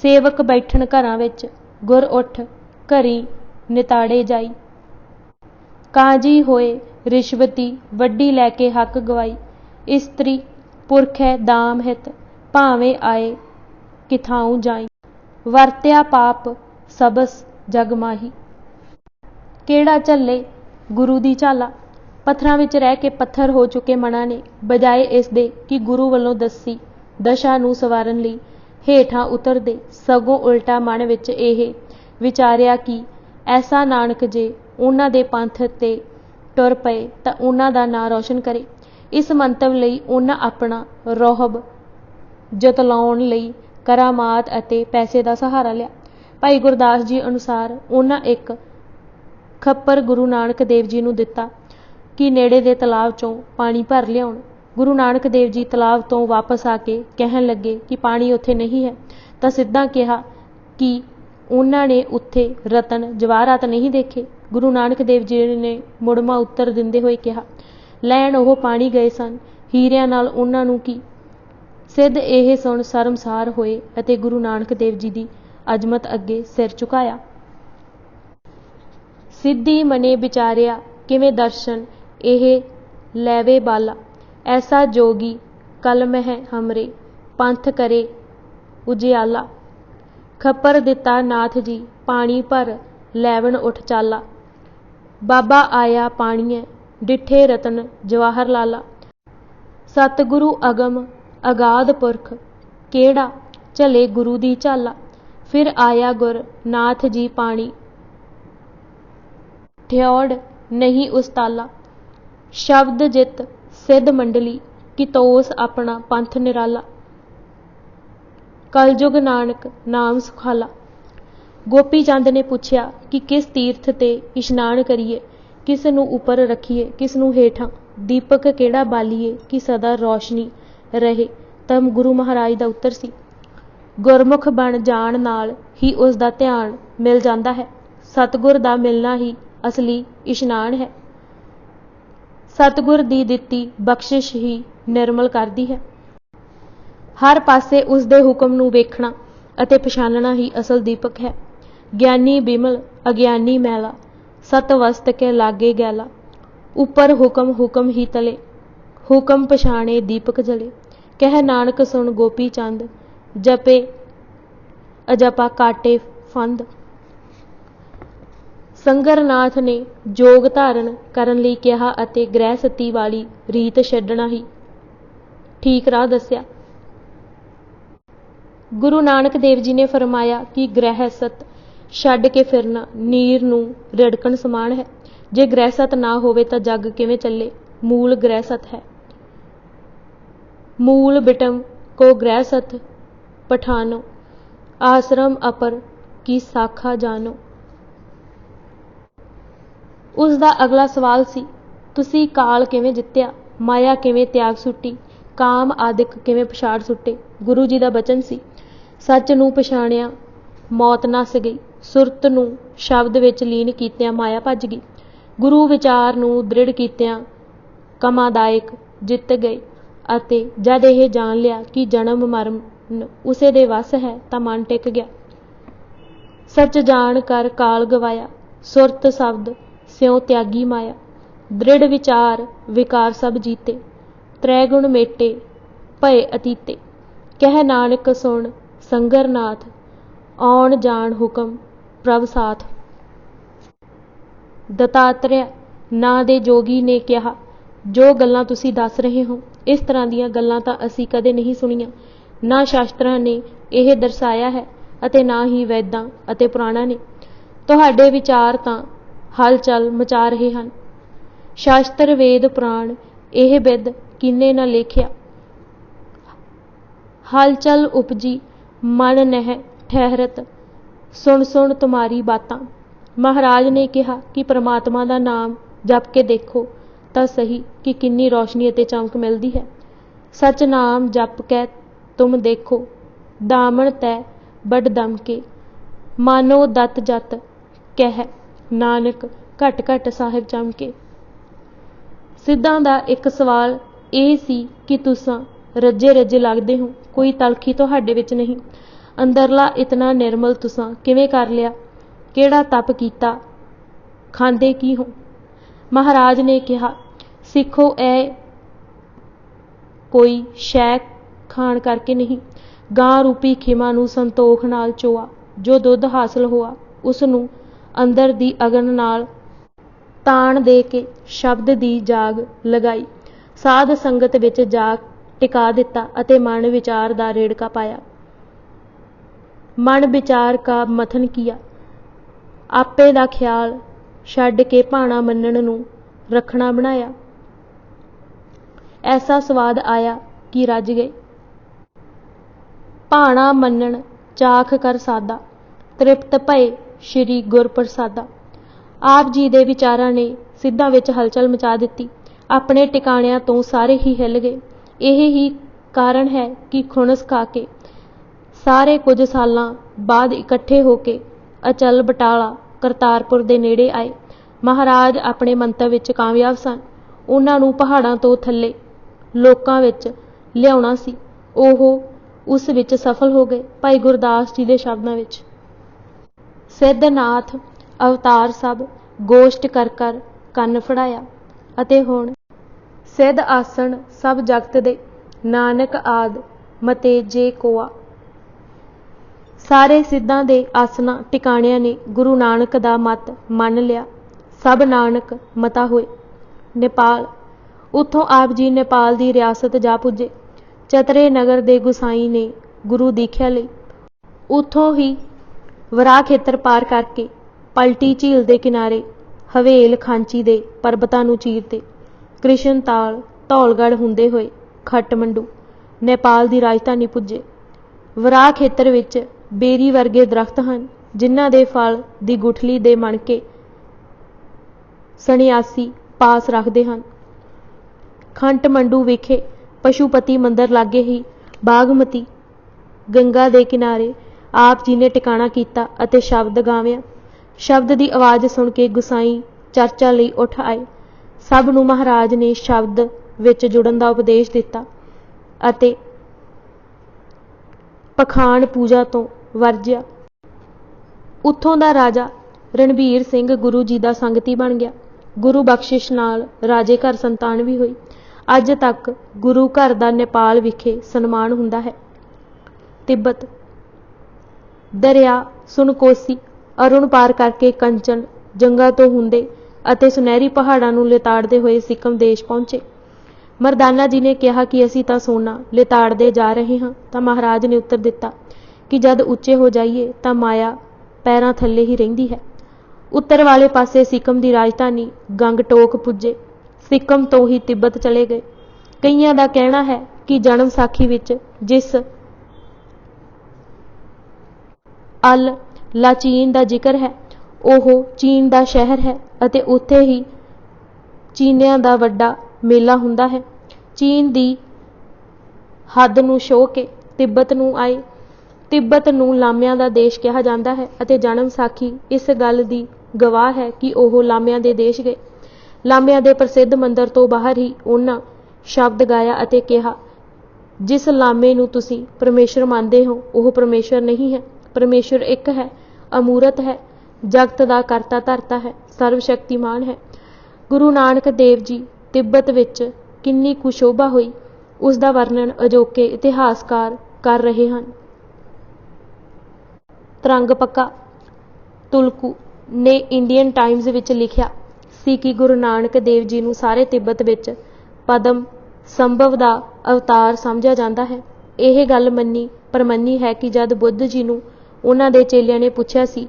ਸੇਵਕ ਬੈਠਣ ਘਰਾਂ ਵਿੱਚ, ਗੁਰ ਉੱਠ ਘਰੀ ਨਿਤਾੜੇ ਜਾਈ। ਕਾਜੀ ਹੋਏ ਰਿਸ਼ਵਤੀ, ਵੱਡੀ ਲੈ ਕੇ ਹੱਕ ਗਵਾਈ। ਇਸਤਰੀ ਪੁਰਖੈ ਦਾਮ ਹਿਤ, ਭਾਵੇਂ ਆਏ ਕਿਥਾਉ ਜਾਈ। ਵਰਤਿਆ ਪਾਪ ਸਬਸ ਜਗ ਮਾਹੀ। ਕਿਹੜਾ ਝੱਲੇ ਗੁਰੂ ਦੀ ਝਾਲਾ। ਪੱਥਰਾਂ ਵਿੱਚ ਰਹਿ ਕੇ ਪੱਥਰ ਹੋ ਚੁੱਕੇ ਮਨਾਂ ਨੇ ਬਜਾਏ ਇਸ ਦੇ ਕਿ ਗੁਰੂ ਵੱਲੋਂ ਦੱਸੀ ਦਸ਼ਾ ਨੂੰ ਸਵਾਰਨ ਲਈ ਹੇਠਾਂ ਉਤਰਦੇ, ਸਗੋਂ ਉਲਟਾ ਮਨ ਵਿੱਚ ਇਹ ਵਿਚਾਰਿਆ ਕਿ ਐਸਾ ਨਾਨਕ ਜੇ ਉਹਨਾਂ ਦੇ ਪੰਥ ਤੇ ਟੁਰ ਪਏ ਤਾਂ ਉਹਨਾਂ ਦਾ ਨਾਂ ਰੌਸ਼ਨ ਕਰੇ। ਇਸ ਮੰਤਵ ਲਈ ਉਹਨਾਂ ਆਪਣਾ ਰੋਹਬ ਜਤਲਾਉਣ ਲਈ ਕਰਾਮਾਤ ਅਤੇ ਪੈਸੇ ਦਾ ਸਹਾਰਾ ਲਿਆ। ਭਾਈ ਗੁਰਦਾਸ ਜੀ ਅਨੁਸਾਰ ਉਹਨਾਂ ਇੱਕ ਖੱਪਰ ਗੁਰੂ ਨਾਨਕ ਦੇਵ ਜੀ ਨੂੰ ਦਿੱਤਾ ਕਿ ਨੇੜੇ ਦੇ ਤਲਾਬ 'ਚੋਂ ਪਾਣੀ ਭਰ ਲਿਆਉਣ। ਗੁਰੂ ਨਾਨਕ ਦੇਵ ਜੀ ਤਲਾਬ ਤੋਂ ਵਾਪਸ ਆ ਕੇ ਕਹਿਣ ਲੱਗੇ ਕਿ ਪਾਣੀ ਉੱਥੇ ਨਹੀਂ ਹੈ, ਤਾਂ ਸਿੱਧਾ ਕਿਹਾ ਕਿ ਉਹਨਾਂ ਨੇ ਉੱਥੇ ਰਤਨ ਜਵਾਹਰਾਤ ਨਹੀਂ ਦੇਖੇ। ਗੁਰੂ ਨਾਨਕ ਦੇਵ ਜੀ ਨੇ ਮੁੜਮਾ ਉੱਤਰ ਦਿੰਦੇ ਹੋਏ ਕਿਹਾ, ਲੈਣ ਉਹ ਪਾਣੀ ਗਏ ਸਨ, ਹੀਰਿਆਂ ਨਾਲ ਉਹਨਾਂ ਨੂੰ ਕੀ। ਸਿੱਧ ਇਹ ਸੁਣ ਸ਼ਰਮਸਾਰ ਹੋਏ ਅਤੇ ਗੁਰੂ ਨਾਨਕ ਦੇਵ ਜੀ ਦੀ ਅਜ਼ਮਤ ਅੱਗੇ ਸਿਰ ਝੁਕਾਇਆ। ਸਿੱਧੀ ਮਨੇ ਵਿਚਾਰਿਆ ਕਿਵੇਂ ਦਰਸ਼ਨ ਇਹ ਲੈਵੇ ਬਾਲਾ। ਐਸਾ ਜੋਗੀ ਕਲ ਮਹਿ ਹਮਰੇ, ਪੰਥ ਕਰੇ ਉਜਿਆਲਾ। ਖੱਪਰ ਦਿੱਤਾ ਨਾਥ ਜੀ, ਪਾਣੀ ਭਰ ਲੈਵਣ ਉੱਠ ਚਾਲਾ। ਬਾਬਾ ਆਇਆ ਪਾਣੀਏ, डिठे रतन जवाहर लाला। सतगुरु अगम अगाध पुरख, केड़ा झले गुरु दी झाला। फिर आया गुर नाथ जी पाणी, ठ्योड़ नहीं उस ताला। शब्द जित सिद्ध मंडली, कि तोस अपना पंथ निराला। कलयुग नानक नाम सुखाला। गोपी चंद ने पूछया कि किस तीर्थ ते इशनान करिए, किस नूं उपर रखिए, किस नूं हेठां, दीपक केड़ा बालीए कि सदा रोशनी रहे। तब गुरु महाराज दा उत्तर सी, गुरमुख बन जाण नाल ही उस दा ध्यान मिल जांदा है। सतगुर दा मिलना ही असली इशनान है। सतगुर दी दित्ती बख्शिश ही निर्मल करदी है। हर पासे उस दे हुक्म नूं वेखना अते पछानना ही असल दीपक है। ज्ञानी बिमल अज्ञानी मैला, सतवस्त के लागे गैला। उपर हुक्म हुक्म ही तले, हुक्म पछाणे दीपक जले। कह नानक सुन गोपी चंद, जपे अजपा काटे फंद। संगरनाथ ने जोग धारण करन लई कहा अते गृहस्थी वाली रीत छड्डना ही ठीक राह दस्या। गुरु नानक देव जी ने फरमाया कि गृहस्थ छड्ड के फिरना नीर नूं रिड़कण समान है। जे गृहस्थ ना होवे तां जग किवें चले। मूल गृहस्थ है। मूल बिटम को गृहस्थ पठानो, आश्रम अपर की शाखा जानो। उस दा अगला सवाल सी, तुसी काल किवें जित्तिया, माया किवें त्याग सुट्टी, काम आदिक किवें पछाड़ सुट्टे। गुरु जी दा बचन सी, सच नूं पछाणिया मौत नस गई, सुरत नूं शब्द विच लीन कीतियां माया भज गई। गुरु विचार नूं दृढ़ कीतियां कमादायक जित गए। अते जद यह जान लिया कि जन्म मरण उसे दे वस है तां मन टिक गया। सच जान कर काल गवाया, सुरत शब्द स्यों त्यागी माया। दृढ़ विचार विकार सब जीते, त्रैगुण मेटे भय अतीते। कह नानक सुन संगरनाथ, आउण जाण हुकम प्रभ साथ। दत्तात्रेय ਨਾਂ ਦੇ ਜੋਗੀ ਨੇ ਕਿਹਾ, ਜੋ ਗੱਲਾਂ ਤੁਸੀਂ ਦੱਸ ਰਹੇ ਹੋ ਇਸ ਤਰ੍ਹਾਂ ਦੀਆਂ ਗੱਲਾਂ ਤਾਂ ਅਸੀਂ ਕਦੇ ਨਹੀਂ ਸੁਣੀਆਂ। ਨਾ ਸ਼ਾਸਤਰਾਂ ਨੇ ਇਹ ਦਰਸਾਇਆ ਹੈ ਅਤੇ ਨਾ ਹੀ ਵੈਦਾਂ ਅਤੇ ਪੁਰਾਣਾਂ ਨੇ। ਤੁਹਾਡੇ ਵਿਚਾਰ ਤਾਂ ਹਲਚਲ ਮਚਾ ਰਹੇ ਹਨ। ਸ਼ਾਸਤਰ ਵੇਦ ਪੁਰਾਣ ਇਹ ਬਿਦ ਕਿੰਨੇ ਨਾ ਲੇਖਿਆ। हलचल उपजी मन नह ठहरत, सुन सुन तुम्हारी बातां। महाराज ने कहा कि परमात्मा का नाम जप के देखो तो सही कि किन्नी रोशनी अते चमक मिलती है। सच नाम जप के तुम देखो, दामन तै बड़ दम के, मानो दत जत कह नानक घट घट साहिब चमके। सिद्धां दा एक सवाल ये सी कि तुसां रजे रजे लगदे हो, कोई तलखी तुहाडे विच नहीं। अंदरला इतना निर्मल तुसां किवें कर लिया, किहड़ा तप कीता, खांदे की हो। महाराज ने कहा, सिखो ऐ कोई शै खाण करके नहीं। गां रूपी खिमा नूं संतोख नाल चोआ, जो दुध हासिल होआ उस नूं अंदर दी अगन नाल ताण दे के शब्द दी जाग लगाई। साध संगत विच जाग टिका दिता अते मन विचार दा रेड़का पाया। मन विचार का मथन किया, आपे दा ख्याल छड्ड के भाणा मन्नण नूं रखना बनाया। ऐसा स्वाद आया कि रज गए। भाणा मन्नण चाख कर सादा, तृप्त भए श्री गुर प्रसादा। आप जी दे विचारां ने सिद्धां विच हलचल मचा दित्ती। अपने टिकाणिਆਂ ਤੋਂ ਸਾਰੇ ही हिल गए। ਇਹ ही कारण है कि खुणस खा के ਸਾਰੇ ਕੁਝ ਸਾਲਾਂ ਬਾਅਦ ਇਕੱਠੇ ਹੋ ਕੇ ਅਚਲ ਬਟਾਲਾ ਕਰਤਾਰਪੁਰ ਦੇ ਨੇੜੇ ਆਏ। ਮਹਾਰਾਜ ਆਪਣੇ ਮੰਤਵ ਵਿੱਚ ਕਾਮਯਾਬ ਸਨ। ਉਹਨਾਂ ਨੂੰ ਪਹਾੜਾਂ ਤੋਂ ਥੱਲੇ ਲੋਕਾਂ ਵਿੱਚ ਲਿਆਉਣਾ ਸੀ। ਉਹ ਉਸ ਵਿੱਚ ਸਫਲ ਹੋ ਗਏ। ਭਾਈ ਗੁਰਦਾਸ ਜੀ ਦੇ ਸ਼ਬਦਾਂ ਵਿੱਚ, ਸਿੱਧਨਾਥ ਅਵਤਾਰ ਸਭ ਗੋਸ਼ਟ ਕਰ ਕਰ ਕੰਨ ਫੜਾਇਆ। ਅਤੇ ਹੁਣ सिद्ध आसन सब जगत दे, नानक आद मते जे कोआ। सारे सिद्धां दे आसना टिकाणियां ने गुरु नानक दा मत मन लिया। सब नानक मता होए। नेपाल। ਉੱਥੋਂ ਆਪ ਜੀ ਨੇਪਾਲ ਦੀ ਰਿਆਸਤ ਜਾ ਪੁੱਜੇ। ਚਤਰੇ ਨਗਰ ਦੇ ਗੁਸਾਈ ਨੇ ਗੁਰੂ ਦੀਖਿਆ ਲਈ। ਉੱਥੋਂ ਹੀ ਵਰਾਹ ਖੇਤਰ ਪਾਰ ਕਰਕੇ ਪਲਟੀ ਝੀਲ ਦੇ ਕਿਨਾਰੇ ਹਵੇਲ ਖਾਂਚੀ ਦੇ ਪਰਬਤਾਂ ਨੂੰ ਚੀਰਦੇ ਕ੍ਰਿਸ਼ਨਤਾਲ ਧੌਲਗੜ੍ਹ ਹੁੰਦੇ ਹੋਏ ਖੱਟਮੰਡੂ ਨੇਪਾਲ ਦੀ ਰਾਜਧਾਨੀ ਪੁੱਜੇ। ਵਰਾਹ ਖੇਤਰ ਵਿੱਚ ਬੇਰੀ ਵਰਗੇ ਦਰਖਤ ਹਨ ਜਿਨ੍ਹਾਂ ਦੇ ਫਲ ਦੀ ਗੁਠਲੀ ਦੇ ਮਣਕੇ ਸੰਨਿਆਸੀ ਪਾਸ ਰੱਖਦੇ ਹਨ। ਖੱਟਮੰਡੂ ਵਿਖੇ ਪਸ਼ੂਪਤੀ ਮੰਦਰ ਲਾਗੇ ਹੀ ਬਾਗਮਤੀ ਗੰਗਾ ਦੇ ਕਿਨਾਰੇ ਆਪ ਜੀ ਨੇ ਟਿਕਾਣਾ ਕੀਤਾ ਅਤੇ ਸ਼ਬਦ ਗਾਵਿਆ। ਸ਼ਬਦ ਦੀ ਆਵਾਜ਼ ਸੁਣ ਕੇ ਗੁਸਾਈ ਚਰਚਾ ਲਈ ਉੱਠ ਆਏ। ਸਭ ਨੂੰ ਮਹਾਰਾਜ ਨੇ ਸ਼ਬਦ ਵਿੱਚ ਜੁੜਨ ਦਾ ਉਪਦੇਸ਼ ਦਿੱਤਾ ਅਤੇ ਪਖਾਨ ਪੂਜਾ ਤੋਂ ਵਰਜਿਆ। ਉੱਥੋਂ ਦਾ ਰਾਜਾ ਰਣਬੀਰ ਸਿੰਘ ਗੁਰੂ ਜੀ ਦਾ ਸੰਗਤੀ ਬਣ ਗਿਆ। ਗੁਰੂ ਬਖਸ਼ਿਸ਼ ਨਾਲ ਰਾਜੇ ਘਰ ਸੰਤਾਨ ਵੀ ਹੋਈ। ਅੱਜ ਤੱਕ ਗੁਰੂ ਘਰ ਦਾ ਨੇਪਾਲ ਵਿਖੇ ਸਨਮਾਨ ਹੁੰਦਾ ਹੈ। ਤਿੱਬਤ। ਦਰਿਆ ਸੁਨਕੋਸੀ ਅਰੁਣ ਪਾਰ ਕਰਕੇ ਕੰਚਨ ਜੰਗਾਂ ਤੋਂ ਹੁੰਦੇ ਅਤੇ ਸੁਨਹਿਰੀ ਪਹਾੜਾਂ ਨੂੰ ਲਿਤਾੜਦੇ ਹੋਏ ਸਿੱਕਮ ਦੇਸ਼ ਪਹੁੰਚੇ। ਮਰਦਾਨਾ ਜੀ ਨੇ ਕਿਹਾ ਕਿ ਅਸੀਂ ਤਾਂ ਸੋਨਾ ਲਿਤਾੜਦੇ ਜਾ ਰਹੇ ਹਾਂ। ਤਾਂ ਮਹਾਰਾਜ ਨੇ ਉੱਤਰ ਦਿੱਤਾ ਕਿ ਜਦ ਉੱਚੇ ਹੋ ਜਾਈਏ ਤਾਂ ਮਾਇਆ ਪੈਰਾਂ ਥੱਲੇ ਹੀ ਰਹਿੰਦੀ ਹੈ। ਉੱਤਰ ਵਾਲੇ ਪਾਸੇ ਸਿੱਕਮ ਦੀ ਰਾਜਧਾਨੀ ਗੰਗਟੋਕ ਪੁੱਜੇ। ਸਿੱਕਮ ਤੋਂ ਹੀ ਤਿੱਬਤ ਚਲੇ ਗਏ। ਕਈਆਂ ਦਾ ਕਹਿਣਾ ਹੈ ਕਿ ਜਨਮ ਸਾਖੀ ਵਿੱਚ ਜਿਸ ਅਲ ਲਾਚੀਨ ਦਾ ਜ਼ਿਕਰ ਹੈ ਉਹ ਚੀਨ ਦਾ ਸ਼ਹਿਰ ਹੈ ਅਤੇ ਉੱਥੇ ਹੀ ਚੀਨੀਆਂ ਦਾ ਵੱਡਾ ਮੇਲਾ ਹੁੰਦਾ ਹੈ। ਚੀਨ ਦੀ ਹੱਦ ਨੂੰ ਛੋਹ ਕੇ ਤਿੱਬਤ ਨੂੰ ਆਏ। ਤਿੱਬਤ ਨੂੰ ਲਾਮਿਆਂ ਦਾ ਦੇਸ਼ ਕਿਹਾ ਜਾਂਦਾ ਹੈ ਅਤੇ ਜਨਮ ਸਾਖੀ ਇਸ ਗੱਲ ਦੀ ਗਵਾਹ ਹੈ ਕਿ ਉਹ ਲਾਮਿਆਂ ਦੇ ਦੇਸ਼ ਗਏ। ਲਾਮਿਆਂ ਦੇ ਪ੍ਰਸਿੱਧ ਮੰਦਰ ਤੋਂ ਬਾਹਰ ਹੀ ਉਹਨਾਂ ਸ਼ਬਦ ਗਾਇਆ ਅਤੇ ਕਿਹਾ, ਜਿਸ ਲਾਮੇ ਨੂੰ ਤੁਸੀਂ ਪਰਮੇਸ਼ਰ ਮੰਨਦੇ ਹੋ ਉਹ ਪਰਮੇਸ਼ਰ ਨਹੀਂ ਹੈ। ਪਰਮੇਸ਼ਰ ਇੱਕ ਹੈ, ਅਮੂਰਤ ਹੈ, ਜਗਤ ਦਾ ਕਰਤਾ ਧਰਤਾ ਹੈ, ਸਰਵ ਸ਼ਕਤੀਮਾਨ ਹੈ। ਗੁਰੂ ਨਾਨਕ ਦੇਵ ਜੀ ਤਿੱਬਤ ਵਿੱਚ ਕਿੰਨੀ ਕੁ ਸ਼ੋਭਾ ਹੋਈ ਉਸ ਦਾ ਵਰਣਨ ਅਜੋਕੇ ਇਤਿਹਾਸਕਾਰ ਕਰ ਰਹੇ ਹਨ। ਤਰੰਗਪੱਕਾ ਤੁਲਕੂ ਨੇ ਇੰਡੀਅਨ ਟਾਈਮਜ਼ ਵਿੱਚ ਲਿਖਿਆ ਸੀ ਕਿ ਗੁਰੂ ਨਾਨਕ ਦੇਵ ਜੀ ਨੂੰ ਸਾਰੇ ਤਿੱਬਤ ਵਿੱਚ ਪਦਮ ਸੰਭਵ ਦਾ ਅਵਤਾਰ ਸਮਝਿਆ ਜਾਂਦਾ ਹੈ। ਇਹ ਗੱਲ ਮੰਨੀ ਪ੍ਰਮੰਨੀ ਹੈ ਕਿ ਜਦ ਬੁੱਧ ਜੀ ਨੂੰ ਉਹਨਾਂ ਦੇ ਚੇਲਿਆਂ ਨੇ ਪੁੱਛਿਆ ਸੀ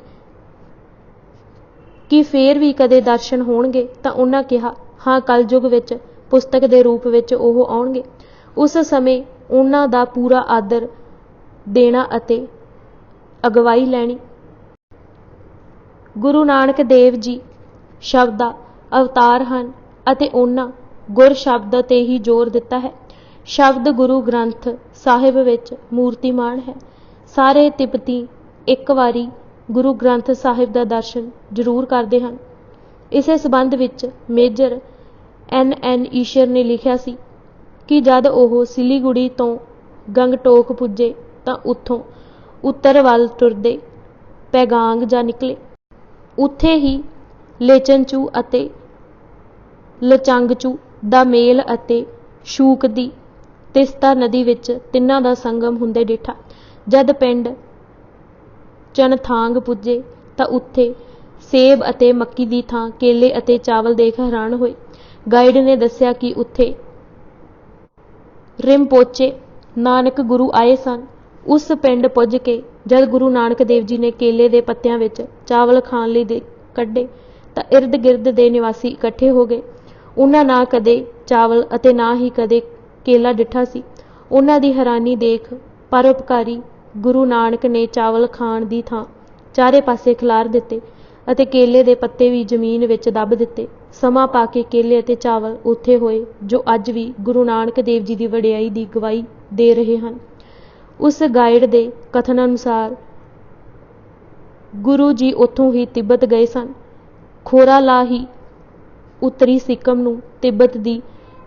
ਕਿ ਫੇਰ ਵੀ ਕਦੇ ਦਰਸ਼ਨ ਹੋਣਗੇ ਤਾਂ ਉਹਨਾਂ ਕਿਹਾ, ਹਾਂ ਕਲਯੁਗ ਵਿੱਚ ਪੁਸਤਕ ਦੇ ਰੂਪ ਵਿੱਚ ਉਹ ਆਉਣਗੇ। ਉਸ ਸਮੇਂ ਉਹਨਾਂ ਦਾ ਪੂਰਾ ਆਦਰ ਦੇਣਾ ਅਤੇ ਅਗਵਾਈ ਲੈਣੀ। ਗੁਰੂ ਨਾਨਕ ਦੇਵ ਜੀ ਸ਼ਬਦ ਦਾ ਅਵਤਾਰ ਹਨ ਅਤੇ ਉਹਨਾਂ ਗੁਰ ਸ਼ਬਦ ਤੇ ਹੀ ਜ਼ੋਰ ਦਿੱਤਾ ਹੈ। ਸ਼ਬਦ ਗੁਰੂ ਗ੍ਰੰਥ ਸਾਹਿਬ ਵਿੱਚ ਮੂਰਤੀਮਾਨ ਹੈ। ਸਾਰੇ ਤਿੱਬਤੀ ਇੱਕ ਵਾਰੀ ਗੁਰੂ ਗ੍ਰੰਥ ਸਾਹਿਬ ਦਾ ਦਰਸ਼ਨ ਜ਼ਰੂਰ ਕਰਦੇ ਹਨ। ਇਸੇ ਸੰਬੰਧ ਵਿੱਚ ਮੇਜਰ N. ਈਸ਼ਰ ਨੇ ਲਿਖਿਆ ਸੀ ਕਿ ਜਦ ਉਹ ਸਿਲੀਗੁੜੀ ਤੋਂ ਗੰਗਟੋਕ ਪੁੱਜੇ ਤਾਂ ਉੱਥੋਂ ਉੱਤਰ ਵੱਲ ਤੁਰਦੇ ਪੈਗਾਂਗ ਜਾ ਨਿਕਲੇ। ਉੱਥੇ ਹੀ ਲੇਚਨਚੂ ਅਤੇ ਲਚੰਗਚੂ ਦਾ ਮੇਲ ਅਤੇ ਸ਼ੂਕ ਦੀ ਤਿਸਤਾ ਨਦੀ ਵਿੱਚ ਤਿੰਨਾਂ ਦਾ ਸੰਗਮ ਹੁੰਦੇ ਡਿੱਠਾ। ਜਦ ਪਿੰਡ ਚਨਥਾਂਗ ਪੁੱਜੇ ਤਾਂ ਉੱਥੇ ਸੇਬ ਅਤੇ ਮੱਕੀ ਦੀ ਥਾਂ ਕੇਲੇ ਅਤੇ ਚਾਵਲ ਦੇਖ ਹੈਰਾਨ ਹੋਏ। ਗਾਈਡ ਨੇ ਦੱਸਿਆ ਕਿ ਉੱਥੇ ਰਿੰਪੋਚੇ ਨਾਨਕ ਗੁਰੂ ਆਏ ਸਨ। ਉਸ ਪਿੰਡ ਪੁੱਜ ਕੇ ਜਦ ਗੁਰੂ ਨਾਨਕ ਦੇਵ ਜੀ ਨੇ ਕੇਲੇ ਦੇ ਪੱਤਿਆਂ ਵਿੱਚ ਚਾਵਲ ਖਾਣ ਲਈ ਕੱਢੇ ਤਾਂ ਇਰਦ ਗਿਰਦ ਦੇ ਨਿਵਾਸੀ ਇਕੱਠੇ ਹੋ ਗਏ। ਉਹਨਾਂ ਨਾ ਕਦੇ ਚਾਵਲ ਅਤੇ ਨਾ ਹੀ ਕਦੇ ਕੇਲਾ ਡਿੱਠਾ ਸੀ। ਉਹਨਾਂ ਦੀ ਹੈਰਾਨੀ ਦੇਖ ਪਰਉਪਕਾਰੀ ਗੁਰੂ ਨਾਨਕ ਨੇ ਚਾਵਲ ਖਾਣ ਦੀ ਥਾਂ ਚਾਰੇ ਪਾਸੇ ਖਿਲਾਰ ਦਿੱਤੇ ਅਤੇ ਕੇਲੇ ਦੇ ਪੱਤੇ ਵੀ ਜ਼ਮੀਨ ਵਿੱਚ ਦੱਬ ਦਿੱਤੇ। ਸਮਾਂ ਪਾ ਕੇ ਕੇਲੇ ਅਤੇ ਚਾਵਲ ਉੱਥੇ ਹੋਏ ਜੋ ਅੱਜ ਵੀ ਗੁਰੂ ਨਾਨਕ ਦੇਵ ਜੀ ਦੀ ਵਡਿਆਈ ਦੀ ਗਵਾਹੀ ਦੇ ਰਹੇ ਹਨ। ਉਸ ਗਾਈਡ ਦੇ ਕਥਨ ਅਨੁਸਾਰ ਗੁਰੂ ਜੀ ਉੱਥੋਂ ਹੀ ਤਿੱਬਤ ਗਏ ਸਨ। ਖੋਰਾ ਲਾ ਹੀ ਉੱਤਰੀ ਸਿੱਕਮ ਨੂੰ ਤਿੱਬਤ ਦੀ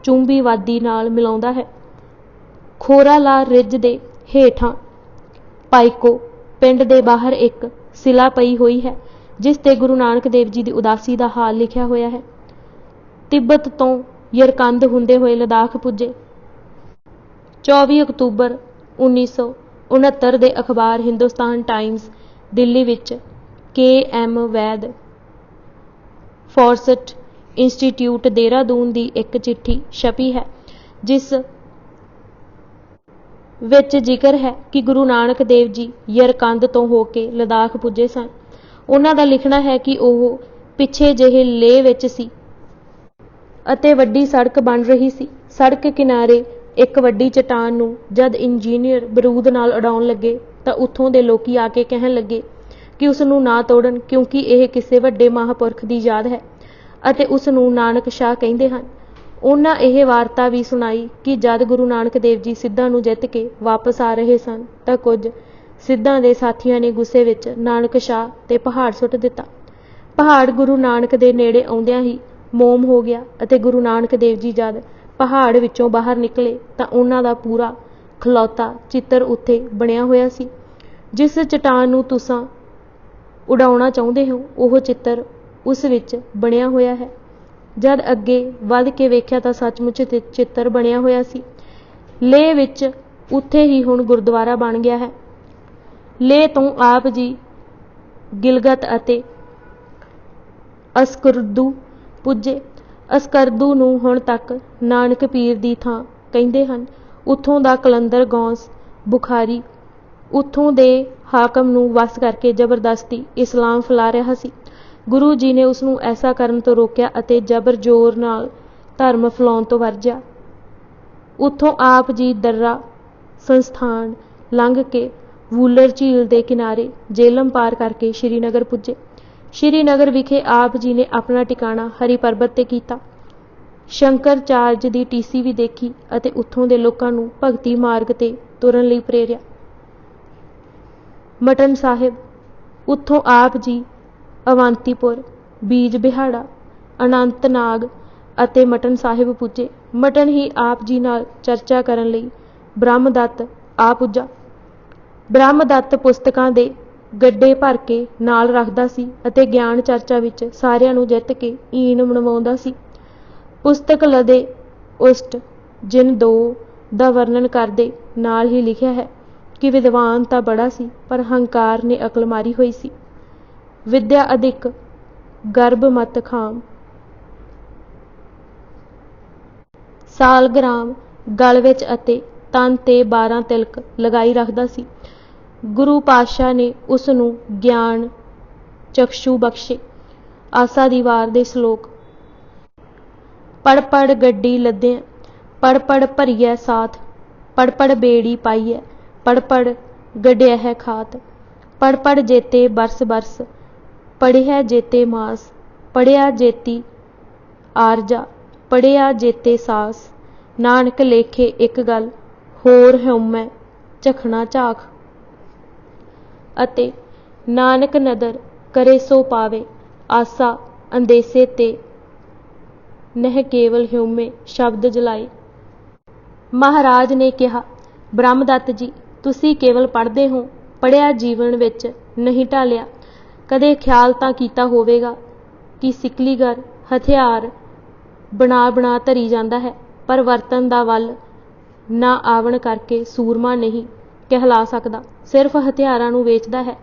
ਚੁੰਬੀ ਵਾਦੀ ਨਾਲ ਮਿਲਾਉਂਦਾ ਹੈ। ਖੋਰਾ ਲਾ ਰਿਜ ਦੇ ਹੇਠਾਂ ਪਾਈਕੋ ਪਿੰਡ ਦੇ ਬਾਹਰ ਇੱਕ ਸਿਲਾ ਪਈ ਹੋਈ ਹੈ ਜਿਸ ਤੇ ਗੁਰੂ ਨਾਨਕ ਦੇਵ ਜੀ ਦੀ ਉਦਾਸੀ ਦਾ ਹਾਲ ਲਿਖਿਆ ਹੋਇਆ ਹੈ। ਤਿੱਬਤ ਤੋਂ ਯਰਕੰਦ ਹੁੰਦੇ ਹੋਏ ਲਦਾਖ ਪੁੱਜੇ। 24 ਅਕਤੂਬਰ 1969 ਦੇ ਅਖਬਾਰ ਹਿੰਦੁਸਤਾਨ ਟਾਈਮਜ਼ ਦਿੱਲੀ ਵਿੱਚ K. M. ਵੈਦ ਫੋਰਸਟ ਇੰਸਟੀਚਿਊਟ ਦੇਹਰਾਦੂਨ ਦੀ ਇੱਕ ਚਿੱਠੀ ਛਪੀ ਹੈ, ਜਿਸ ਵਿੱਚ ਜ਼ਿਕਰ ਹੈ ਕਿ ਗੁਰੂ ਨਾਨਕ ਦੇਵ ਜੀ ਯਰਕੰਦ ਤੋਂ ਹੋ ਕੇ ਲਦਾਖ ਪੁੱਜੇ ਸਨ। ਉਹਨਾਂ ਦਾ ਲਿਖਣਾ ਹੈ ਕਿ ਉਹ ਪਿੱਛੇ ਜਿਹੇ ਲੇਹ ਵਿੱਚ ਸੀ ਅਤੇ ਵੱਡੀ ਸੜਕ ਬਣ ਰਹੀ ਸੀ। ਸੜਕ ਕਿਨਾਰੇ ਇੱਕ ਵੱਡੀ ਚਟਾਨ ਨੂੰ ਜਦ ਇੰਜੀਨੀਅਰ ਬਰੂਦ ਨਾਲ ਉਡਾਉਣ ਲੱਗੇ ਤਾਂ ਉੱਥੋਂ ਦੇ ਲੋਕੀ ਆ ਕੇ ਕਹਿਣ ਲੱਗੇ ਕਿ ਉਸ ਨੂੰ ਨਾ ਤੋੜਨ, ਕਿਉਂਕਿ ਇਹ ਕਿਸੇ ਵੱਡੇ ਮਹਾਂਪੁਰਖ ਦੀ ਯਾਦ ਹੈ ਅਤੇ ਉਸ ਨੂੰ ਨਾਨਕ ਸ਼ਾਹ ਕਹਿੰਦੇ ਹਨ। ਉਹਨਾਂ ਇਹ ਵਾਰਤਾ ਵੀ ਸੁਣਾਈ ਕਿ ਜਦ ਗੁਰੂ ਨਾਨਕ ਦੇਵ ਜੀ ਸਿੱਧਾਂ ਨੂੰ ਜਿੱਤ ਕੇ ਵਾਪਸ ਆ ਰਹੇ ਸਨ ਤਾਂ ਕੁਝ ਸਿੱਧਾਂ ਦੇ ਸਾਥੀਆਂ ਨੇ ਗੁੱਸੇ ਵਿੱਚ ਨਾਨਕ ਸ਼ਾਹ 'ਤੇ ਪਹਾੜ ਸੁੱਟ ਦਿੱਤਾ। ਪਹਾੜ ਗੁਰੂ ਨਾਨਕ ਦੇ ਨੇੜੇ ਆਉਂਦਿਆਂ ਹੀ ਮੋਮ ਹੋ ਗਿਆ ਅਤੇ ਗੁਰੂ ਨਾਨਕ ਦੇਵ ਜੀ ਜਦ ਪਹਾੜ ਵਿੱਚੋਂ ਬਾਹਰ ਨਿਕਲੇ ਤਾਂ ਉਹਨਾਂ ਦਾ ਪੂਰਾ ਖਲੋਤਾ ਚਿੱਤਰ ਉੱਥੇ ਬਣਿਆ ਹੋਇਆ ਸੀ। ਜਿਸ ਚਟਾਨ ਨੂੰ ਤੁਸੀਂ ਉਡਾਉਣਾ ਚਾਹੁੰਦੇ ਹੋ ਉਹ ਚਿੱਤਰ ਉਸ ਵਿੱਚ ਬਣਿਆ ਹੋਇਆ ਹੈ। ਜਦ ਅੱਗੇ ਵੱਧ ਕੇ ਵੇਖਿਆ ਤਾਂ ਸੱਚਮੁੱਚ ਚਿੱਤਰ ਬਣਿਆ ਹੋਇਆ ਸੀ। ਲੇਹ ਵਿੱਚ ਉੱਥੇ ਹੀ ਹੁਣ ਗੁਰਦੁਆਰਾ ਬਣ ਗਿਆ ਹੈ। ਲੇਹ ਤੋਂ ਆਪ ਜੀ ਗਿਲਗਤ ਅਤੇ ਅਸਕਰਦੂ ਪੁੱਜੇ। ਅਸਕਰਦੂ ਨੂੰ ਹੁਣ ਤੱਕ ਨਾਨਕ ਪੀਰ ਦੀ ਥਾਂ ਕਹਿੰਦੇ ਹਨ। ਉੱਥੋਂ ਦਾ ਕਲੰਦਰ ਗੌਸ ਬੁਖਾਰੀ ਉੱਥੋਂ ਦੇ ਹਾਕਮ ਨੂੰ ਵੱਸ ਕਰਕੇ ਜ਼ਬਰਦਸਤੀ ਇਸਲਾਮ ਫੈਲਾ ਰਿਹਾ ਸੀ। ਗੁਰੂ ਜੀ ਨੇ ਉਸ ਨੂੰ ਐਸਾ ਕਰਨ ਤੋਂ ਰੋਕਿਆ ਅਤੇ ਜ਼ਬਰ ਜ਼ੋਰ ਨਾਲ ਧਰਮ ਫੈਲਾਉਣ ਤੋਂ ਵਰਜਿਆ। ਉੱਥੋਂ ਆਪ ਜੀ ਦਰਰਾ ਸੰਸਥਾਨ ਲੰਘ ਕੇ ਵੂਲਰ ਝੀਲ ਦੇ ਕਿਨਾਰੇ ਜੇਹਲਮ ਪਾਰ ਕਰਕੇ ਸ਼੍ਰੀਨਗਰ ਪੁੱਜੇ। ਸ਼੍ਰੀਨਗਰ ਵਿਖੇ ਆਪ ਜੀ ਨੇ ਆਪਣਾ ਟਿਕਾਣਾ ਹਰੀ ਪਰਬਤ 'ਤੇ ਕੀਤਾ। ਸ਼ੰਕਰਾਚਾਰਜ ਦੀ ਟੀਸੀ ਵੀ ਦੇਖੀ ਅਤੇ ਉੱਥੋਂ ਦੇ ਲੋਕਾਂ ਨੂੰ ਭਗਤੀ ਮਾਰਗ 'ਤੇ ਤੁਰਨ ਲਈ ਪ੍ਰੇਰਿਆ। ਮਟਨ ਸਾਹਿਬ ਉੱਥੋਂ ਆਪ ਜੀ ਅਵੰਤੀਪੁਰ, ਬੀਜ ਬਿਹਾੜਾ, ਅਨੰਤਨਾਗ ਅਤੇ ਮਟਨ ਸਾਹਿਬ ਪੁੱਜੇ। ਮਟਨ ਹੀ ਆਪ ਜੀ ਨਾਲ ਚਰਚਾ ਕਰਨ ਲਈ ਬ੍ਰਹਮਦੱਤ ਆ ਪੁੱਜਾ। ਬ੍ਰਹਮਦੱਤ ਪੁਸਤਕਾਂ ਦੇ ਗੱਡੇ ਭਰ ਕੇ ਨਾਲ ਰੱਖਦਾ ਸੀ ਅਤੇ ਗਿਆਨ ਚਰਚਾ ਵਿੱਚ ਸਾਰਿਆਂ ਨੂੰ ਜਿੱਤ ਕੇ ਈਨ ਮਨਵਾਉਂਦਾ ਸੀ। ਪੁਸਤਕ ਲਦੇ ਉਸ਼ਟ ਜਿਨ ਦੋ ਦਾ ਵਰਣਨ ਕਰਦੇ ਨਾਲ ਹੀ ਲਿਖਿਆ ਹੈ ਕਿ ਵਿਦਵਾਨ ਤਾਂ ਬੜਾ ਸੀ ਪਰ ਹੰਕਾਰ ਨੇ ਅਕਲ ਮਾਰੀ ਹੋਈ ਸੀ। ਵਿਦਿਆ ਅਧਿਕ ਗਰਭ ਮਤ ਖਾਮ। ਸਾਲਗ੍ਰਾਮ ਗਲ ਵਿੱਚ ਅਤੇ ਤਨ 'ਤੇ 12 ਤਿਲਕ ਲਗਾਈ ਰੱਖਦਾ ਸੀ। ਗੁਰੂ ਪਾਤਸ਼ਾਹ ਨੇ ਉਸ ਨੂੰ ਗਿਆਨ ਚਕਸ਼ੂ ਬਖਸ਼ੇ। ਆਸਾ ਦੀ ਵਾਰ ਦੇ ਸ਼ਲੋਕ। ਪੜ ਪੜ ਗੱਡੀ ਲੱਦਿਆਂ, ਪੜ ਪੜ ਭਰੀਐ ਸਾਥ, ਪੜ ਪੜ ਬੇੜੀ ਪਾਈਐ, ਪੜ ਪੜ ਗੱਡਿਆ ਹੈ ਖਾਤ, ਪੜ ਪੜ ਜੇਤੇ ਬਰਸ ਬਰਸ, ਪੜਿਆ ਜੇਤੇ ਮਾਸ, ਪੜਿਆ ਜੇਤੀ ਆਰਜਾ, ਪੜਿਆ ਜੇਤੇ ਸਾਸ, ਨਾਨਕ ਲੇਖੇ ਇੱਕ ਗੱਲ, ਹੋਰ ਹਉਮੈ ਝਖਣਾ ਝਾਖ। ਅਤੇ ਨਾਨਕ ਨਦਰ ਕਰੇ ਸੋ ਪਾਵੇ, ਆਸਾ ਅੰਦੇਸੇ ਤੇ ਨਹਿ ਕੇਵਲ ਹਿਉਮੈ ਸ਼ਬਦ ਜਲਾਏ। ਮਹਾਰਾਜ ਨੇ ਕਿਹਾ, ਬ੍ਰਹਮਦੱਤ ਜੀ, ਤੁਸੀਂ ਕੇਵਲ ਪੜ੍ਹਦੇ ਹੋ, ਪੜ੍ਹਿਆ ਜੀਵਨ ਵਿੱਚ ਨਹੀਂ ਢਾਲਿਆ। ਕਦੇ ਖਿਆਲ ਤਾਂ ਕੀਤਾ ਹੋਵੇਗਾ ਕਿ ਸਿਕਲੀਗਰ ਹਥਿਆਰ ਬਣਾ ਬਣਾ ਧਰੀ ਜਾਂਦਾ ਹੈ, ਪਰ ਵਰਤਣ ਦਾ ਵੱਲ ਨਾ ਆਵਣ ਕਰਕੇ ਸੂਰਮਾ ਨਹੀਂ ਕਹਿਲਾ ਸਕਦਾ, ਸਿਰਫ ਹਥਿਆਰਾਂ ਨੂੰ ਵੇਚਦਾ ਹੈ।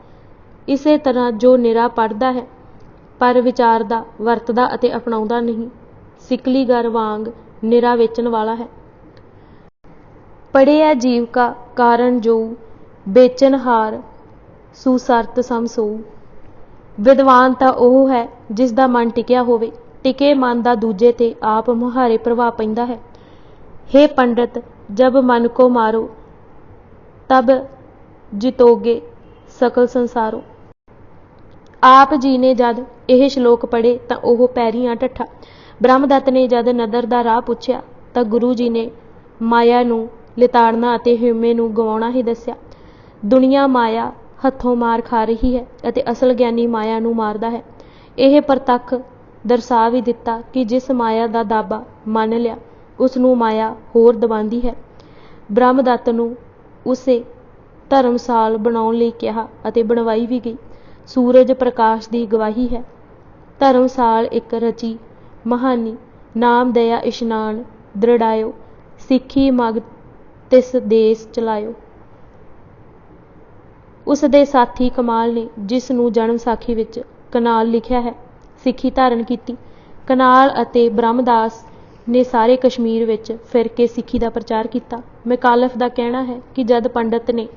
ਇਸੇ ਤਰ੍ਹਾਂ ਜੋ ਨਿਰਾ ਪੜ੍ਹਦਾ ਹੈ ਪਰ ਵਿਚਾਰਦਾ, ਵਰਤਦਾ ਅਤੇ ਅਪਣਾਉਂਦਾ ਨਹੀਂ, ਸਿਕਲੀਗਰ ਵਾਂਗ ਨਿਰਾ ਵੇਚਣ ਵਾਲਾ ਹੈ। ਪੜ੍ਹਿਆ ਜੀਵਕਾ ਕਾਰਨ ਜੋਊ, ਵੇਚਣਹਾਰ ਸੁਸਰਤ ਸਮ ਸੋਊ। ਵਿਦਵਾਨ ਤਾਂ ਉਹ ਹੈ ਜਿਸ ਦਾ ਮਨ ਟਿਕਿਆ ਹੋਵੇ। ਟਿਕੇ ਮਨ ਦਾ ਦੂਜੇ 'ਤੇ ਆਪ ਮੁਹਾਰੇ ਪ੍ਰਭਾਵ ਪੈਂਦਾ ਹੈ। ਹੇ ਪੰਡਤ, ਜਬ ਮਨ ਕੋ ਮਾਰੋ ਤਬ ਜਿਤੋਗੇ ਸਕਲ ਸੰਸਾਰੋ। ਆਪ ਜੀ ਨੇ ਜਦ ਇਹ ਸ਼ਲੋਕ ਪੜ੍ਹੇ ਤਾਂ ਉਹ ਪੈਰੀਂ ਢੱਠਾ। ਬ੍ਰਹਮਦੱਤ ਨੇ ਜਦ ਨਦਰ ਦਾ ਰਾਹ ਪੁੱਛਿਆ ਤਾਂ ਗੁਰੂ ਜੀ ਨੇ ਮਾਇਆ ਨੂੰ ਲਿਤਾੜਨਾ ਅਤੇ ਹਿਉਮੈ ਨੂੰ ਗਵਾਉਣਾ ਹੀ ਦੱਸਿਆ। ਦੁਨੀਆ ਮਾਇਆ ਹੱਥੋਂ ਮਾਰ ਖਾ ਰਹੀ ਹੈ ਅਤੇ ਅਸਲ ਗਿਆਨੀ ਮਾਇਆ ਨੂੰ ਮਾਰਦਾ ਹੈ। ਇਹ ਪ੍ਰਤੱਖ ਦਰਸਾ ਵੀ ਦਿੱਤਾ ਕਿ ਜਿਸ ਮਾਇਆ ਦਾ ਦਾਬਾ ਮੰਨ ਲਿਆ ਉਸ ਨੂੰ ਮਾਇਆ ਹੋਰ ਦਬਾਉਂਦੀ ਹੈ। ਬ੍ਰਹਮਦੱਤ ਨੂੰ ਉਸੇ ਧਰਮਸਾਲ ਬਣਾਉਣ ਲਈ ਕਿਹਾ ਅਤੇ ਬਣਵਾਈ ਵੀ ਗਈ। ਸੂਰਜ ਪ੍ਰਕਾਸ਼ ਦੀ ਗਵਾਹੀ ਹੈ। ਧਰਮਸਾਲ ਇੱਕ ਰਚੀ ਮਹਾਨੀ, ਨਾਮ ਦਇਆ ਇਸ਼ਨਾਨ ਦ੍ਰਿੜਾਇਓ, ਸਿੱਖੀ ਮਗ ਤਿਸ ਦੇਸ ਚਲਾਇਓ। ਉਸ ਦੇ ਸਾਥੀ ਕਮਾਲ ਨੇ, ਜਿਸ ਨੂੰ ਜਨਮ ਸਾਖੀ ਵਿੱਚ ਕਨਾਲ ਲਿਖਿਆ ਹੈ, ਸਿੱਖੀ ਧਾਰਨ ਕੀਤੀ। ਕਨਾਲ ਅਤੇ ਬ੍ਰਹਮਦਾਸ ਨੇ ਸਾਰੇ ਕਸ਼ਮੀਰ ਵਿੱਚ ਫਿਰ ਕੇ ਸਿੱਖੀ ਦਾ ਪ੍ਰਚਾਰ ਕੀਤਾ। ਮੈਕਾਲਫ ਦਾ ਕਹਿਣਾ ਹੈ ਕਿ ਜਦ ਪੰਡਤ ਨੇ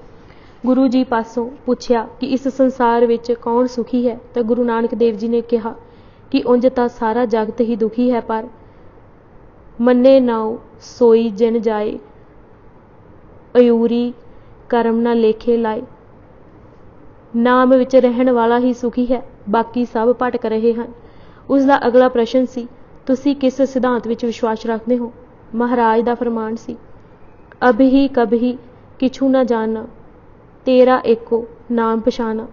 ਗੁਰੂ ਜੀ ਪਾਸੋਂ ਪੁੱਛਿਆ ਕਿ ਇਸ ਸੰਸਾਰ ਵਿੱਚ ਕੌਣ ਸੁਖੀ ਹੈ ਤਾਂ ਗੁਰੂ ਨਾਨਕ ਦੇਵ ਜੀ ਨੇ ਕਿਹਾ ਕਿ ਉਂਝ ਤਾਂ ਸਾਰਾ ਜਗਤ ਹੀ ਦੁਖੀ ਹੈ, ਪਰ ਮੰਨੇ ਨਾਉ ਸੋਈ ਜਿਨ ਜਾਏ, ਅਯੂਰੀ ਕਰਮ ਨਾ ਲੇਖੇ ਲਾਏ। ਨਾਮ ਵਿੱਚ ਰਹਿਣ ਵਾਲਾ ਹੀ ਸੁਖੀ ਹੈ, ਬਾਕੀ ਸਭ ਭਟਕ ਰਹੇ ਹਨ। ਉਸ ਦਾ ਅਗਲਾ ਪ੍ਰਸ਼ਨ ਸੀ, ਤੁਸੀਂ ਕਿਸ ਸਿਧਾਂਤ ਵਿੱਚ ਵਿਸ਼ਵਾਸ ਰੱਖਦੇ ਹੋ? ਮਹਾਰਾਜ ਦਾ ਫਰਮਾਨ ਸੀ, ਅਬਹੀ ਕਬਹੀ ਕਿਛੂ ਨਾ ਜਾਣਾ, ਤੇਰਾ ਏਕੋ ਨਾਮ ਪਛਾਣਾ।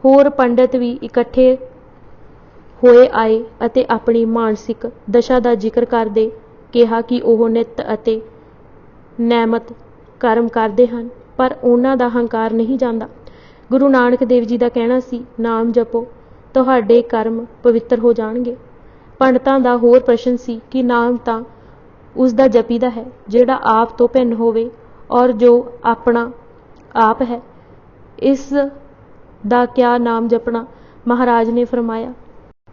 ਹੋਰ ਪੰਡਤ ਵੀ ਇਕੱਠੇ ਹੋਏ ਆਏ ਅਤੇ ਆਪਣੀ ਮਾਨਸਿਕ ਦਸ਼ਾ ਦਾ ਜ਼ਿਕਰ ਕਰਦੇ ਕਿਹਾ ਕਿ ਉਹ ਨਿਤ ਅਤੇ ਨੈਮਤ ਕਰਮ ਕਰਦੇ ਹਨ, ਪਰ ਉਹਨਾਂ ਦਾ ਹੰਕਾਰ ਨਹੀਂ ਜਾਂਦਾ। ਗੁਰੂ ਨਾਨਕ ਦੇਵ ਜੀ ਦਾ ਕਹਿਣਾ ਸੀ, ਨਾਮ ਜਪੋ, ਤੁਹਾਡੇ ਕਰਮ ਪਵਿੱਤਰ ਹੋ ਜਾਣਗੇ। ਪੰਡਤਾਂ ਦਾ ਹੋਰ ਪ੍ਰਸ਼ਨ ਸੀ ਕਿ ਨਾਮ ਤਾਂ ਉਸ ਦਾ ਜਪੀਦਾ ਹੈ ਜਿਹੜਾ ਆਪ ਤੋਂ ਭਿੰਨ ਹੋਵੇ ਔਰ ਜੋ ਆਪਣਾ ਆਪ ਹੈ, ਇਸ ਦਾ ਕਿਆ ਨਾਮ ਜਪਣਾ? ਮਹਾਰਾਜ ਨੇ ਫਰਮਾਇਆ,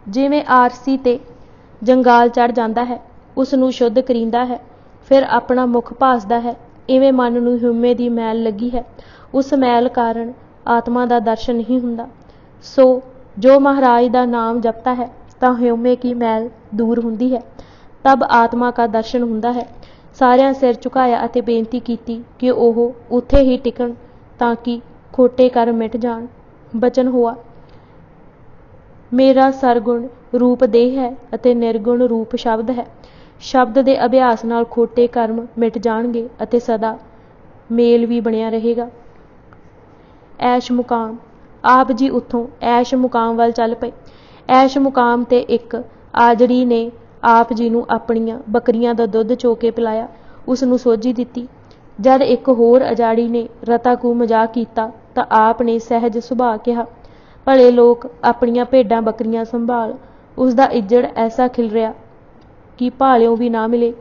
ਜਿਵੇਂ ਆਰਸੀ ਤੇ ਜੰਗਾਲ ਚੜ੍ਹ ਜਾਂਦਾ ਹੈ, ਉਸ ਨੂੰ ਸ਼ੁੱਧ ਕਰੀਂਦਾ ਹੈ, ਫਿਰ ਆਪਣਾ ਮੁਖ ਭਾਸਦਾ ਹੈ, ਇਵੇਂ ਮਨ ਨੂੰ ਹਿਊਮੇ ਦੀ ਮੈਲ ਲੱਗੀ ਹੈ, ਉਸ ਮੈਲ ਕਾਰਨ ਆਤਮਾ ਦਾ ਦਰਸ਼ਨ ਨਹੀਂ ਹੁੰਦਾ। ਸੋ ਜੋ ਮਹਾਰਾਜ ਦਾ ਨਾਮ ਜਪਤਾ ਹੈ ਤਾਂ ਹਿਊਮੇ ਕੀ ਮੈਲ ਦੂਰ ਹੁੰਦੀ ਹੈ, ਤਬ ਆਤਮਾ ਕਾ ਦਰਸ਼ਨ ਹੁੰਦਾ ਹੈ। ਸਾਰਿਆਂ ਸਿਰ ਝੁਕਾਇਆ ਅਤੇ ਬੇਨਤੀ ਕੀਤੀ ਕਿ ਉਹ ਉੱਥੇ ਹੀ ਟਿਕਣ ਤਾਂ ਕਿ ਖੋਟੇ ਕਰਮ ਮਿਟ ਜਾਣ। ਬਚਨ ਹੋਆ, ਮੇਰਾ ਸਰਗੁਣ ਰੂਪ ਦੇਹ ਹੈ ਅਤੇ ਨਿਰਗੁਣ ਰੂਪ ਸ਼ਬਦ ਹੈ। ਸ਼ਬਦ ਦੇ ਅਭਿਆਸ ਨਾਲ ਖੋਟੇ ਕਰਮ ਮਿਟ ਜਾਣਗੇ ਅਤੇ ਸਦਾ ਮੇਲ ਵੀ ਬਣਿਆ ਰਹੇਗਾ। ਐਸ਼ ਮੁਕਾਮ, ਆਪ ਜੀ ਉੱਥੋਂ ਐਸ਼ ਮੁਕਾਮ ਵੱਲ ਚੱਲ ਪਏ। ਐਸ਼ ਮੁਕਾਮ ਤੇ ਇੱਕ ਆਜੜੀ ਨੇ ਆਪ ਜੀ ਨੂੰ ਆਪਣੀਆਂ ਬੱਕਰੀਆਂ ਦਾ ਦੁੱਧ ਚੋ ਕੇ ਪਿਲਾਇਆ, ਉਸ ਨੂੰ ਸੋਝੀ ਦਿੱਤੀ। ਜਦ ਇੱਕ ਹੋਰ ਅਜਾੜੀ ਨੇ ਰਤਾ ਕੁ ਮਜ਼ਾਕ ਕੀਤਾ ਤਾਂ ਆਪ ਨੇ ਸਹਿਜ ਸੁਭਾਅ ਕਿਹਾ, ਭਲੇ ਲੋਕ ਆਪਣੀਆਂ ਭੇਡਾਂ ਬੱਕਰੀਆਂ ਸੰਭਾਲ। ਉਸ ਦਾ ਇੱਜੜ ਐਸਾ ਖਿਲਰਿਆ ਕਿ ਭਾਲਿਓ ਵੀ ਨਾ ਮਿਲੇ।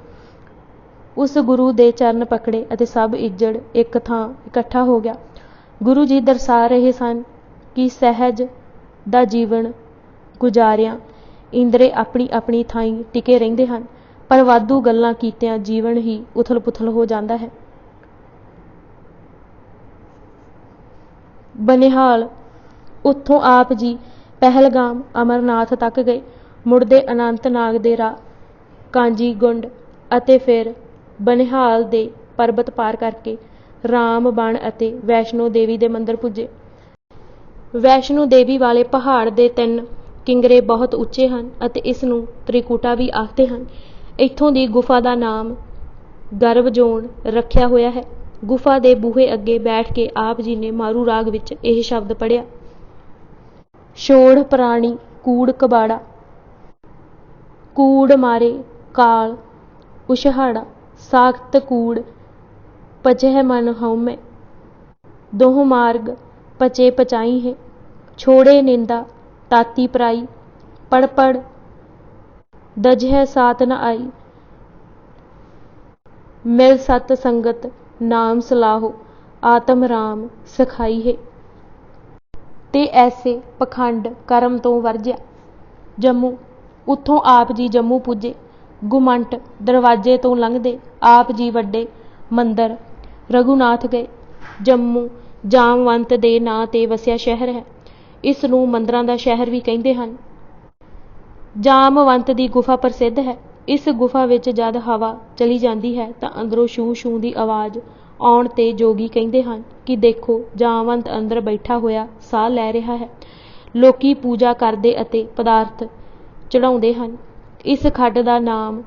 ਉਸ ਗੁਰੂ ਦੇ ਚਰਨ ਪਕੜੇ ਅਤੇ ਸਭ ਇੱਜੜ ਇੱਕ ਥਾਂ ਇਕੱਠਾ ਹੋ ਗਿਆ। ਗੁਰੂ ਜੀ ਦਰਸਾ ਰਹੇ ਸਨ ਕਿ ਸਹਿਜ ਦਾ ਜੀਵਨ ਗੁਜ਼ਾਰਿਆਂ ਇੰਦਰੇ ਆਪਣੀ ਆਪਣੀ ਥਾਈਂ ਟਿਕੇ ਰਹਿੰਦੇ ਹਨ, ਪਰ ਵਾਧੂ ਗੱਲਾਂ ਕੀਤਿਆਂ ਜੀਵਨ ਹੀ ਉਥਲ ਪੁਥਲ ਹੋ ਜਾਂਦਾ ਹੈ। ਬਨਿਹਾਲ, ਉੱਥੋਂ ਆਪ ਜੀ ਪਹਿਲਗਾਮ ਅਮਰਨਾਥ ਤੱਕ ਗਏ, ਮੁੜਦੇ ਅਨੰਤਨਾਗ ਦੇ ਰਾਹ ਕਾਂਜੀਗੁੰਡ ਅਤੇ ਫਿਰ ਬਨਿਹਾਲ ਦੇ ਪਰਬਤ ਪਾਰ ਕਰਕੇ ਰਾਮਬਣ ਅਤੇ ਵੈਸ਼ਨੋ ਦੇਵੀ ਦੇ ਮੰਦਰ ਪੁੱਜੇ। ਵੈਸ਼ਨੋ ਦੇਵੀ ਵਾਲੇ ਪਹਾੜ ਦੇ 3 ਕਿੰਗਰੇ ਬਹੁਤ ਉੱਚੇ ਹਨ ਅਤੇ ਇਸ ਨੂੰ ਤ੍ਰਿਕੂਟਾ ਵੀ ਆਖਦੇ ਹਨ। ਇੱਥੋਂ ਦੀ ਗੁਫਾ ਦਾ ਨਾਮ ਗਰਭਜੋਨ ਰੱਖਿਆ ਹੋਇਆ ਹੈ। ਗੁਫਾ ਦੇ ਬੂਹੇ ਅੱਗੇ ਬੈਠ ਕੇ ਆਪ ਜੀ ਨੇ ਮਾਰੂ ਰਾਗ ਵਿੱਚ ਇਹ ਸ਼ਬਦ ਪੜ੍ਹਿਆ, ਛੋੜ ਪ੍ਰਾਣੀ ਕੂੜ ਕਬਾੜਾ, ਕੂੜ ਮਾਰੇ ਕਾਲ ਉਛਹਾੜਾ, ਸਾਖਤ ਕੂੜ ਪਚਹਿ ਮਨ ਹਉਮੈ, ਦੋਹ ਮਾਰਗ ਪਚੇ ਪਚਾਈ ਹੈ, ਛੋੜੇ ਨਿੰਦਾ ਤਾਤੀ ਪਰਾਈ, ਪੜ ਪੜ ਦਜਹਿ ਸਾਤ ਨ ਆਈ, ਮਿਲ ਸਤ ਸੰਗਤ ਨਾਮ ਸਲਾਹੋ, ਆਤਮ ਰਾਮ ਸਖਾਈ ਹੈ। ਤੇ ਐਸੇ ਪਖੰਡ ਕਰਮ ਤੋਂ ਵਰਜਿਆ। ਜੰਮੂ, ਉੱਥੋਂ ਆਪ ਜੀ ਜੰਮੂ ਪੁੱਜੇ। ਗੁਮੰਟ ਦਰਵਾਜ਼ੇ ਤੋਂ ਲੰਘਦੇ ਆਪ ਜੀ ਵੱਡੇ ਮੰਦਰ ਰਘੂਨਾਥ ਗਏ। ਜੰਮੂ ਜਾਮਵੰਤ ਦੇ ਨਾਂ ਤੇ ਵਸਿਆ ਸ਼ਹਿਰ ਹੈ। ਇਸ ਨੂੰ ਮੰਦਰਾਂ ਦਾ ਸ਼ਹਿਰ ਵੀ ਕਹਿੰਦੇ ਹਨ। ਜਾਮਵੰਤ ਦੀ ਗੁਫਾ ਪ੍ਰਸਿੱਧ ਹੈ। ਇਸ ਗੁਫਾ ਵਿੱਚ ਜਦ ਹਵਾ ਚਲੀ ਜਾਂਦੀ ਹੈ ਤਾਂ ਅੰਦਰੋਂ ਛੂ ਛੂ ਦੀ ਆਵਾਜ਼ ਆਉਣ ਤੇ ਜੋਗੀ ਕਹਿੰਦੇ ਹਨ ਕਿ ਦੇਖੋ, ਜਾਮਵੰਤ ਅੰਦਰ ਬੈਠਾ ਹੋਇਆ ਸਾਹ ਲੈ ਰਿਹਾ ਹੈ। ਲੋਕੀ ਪੂਜਾ ਕਰਦੇ ਅਤੇ ਪਦਾਰਥ ਚੜਾਉਂਦੇ ਹਨ। ਇਸ ਖੱਡ ਦਾ ਨਾਮ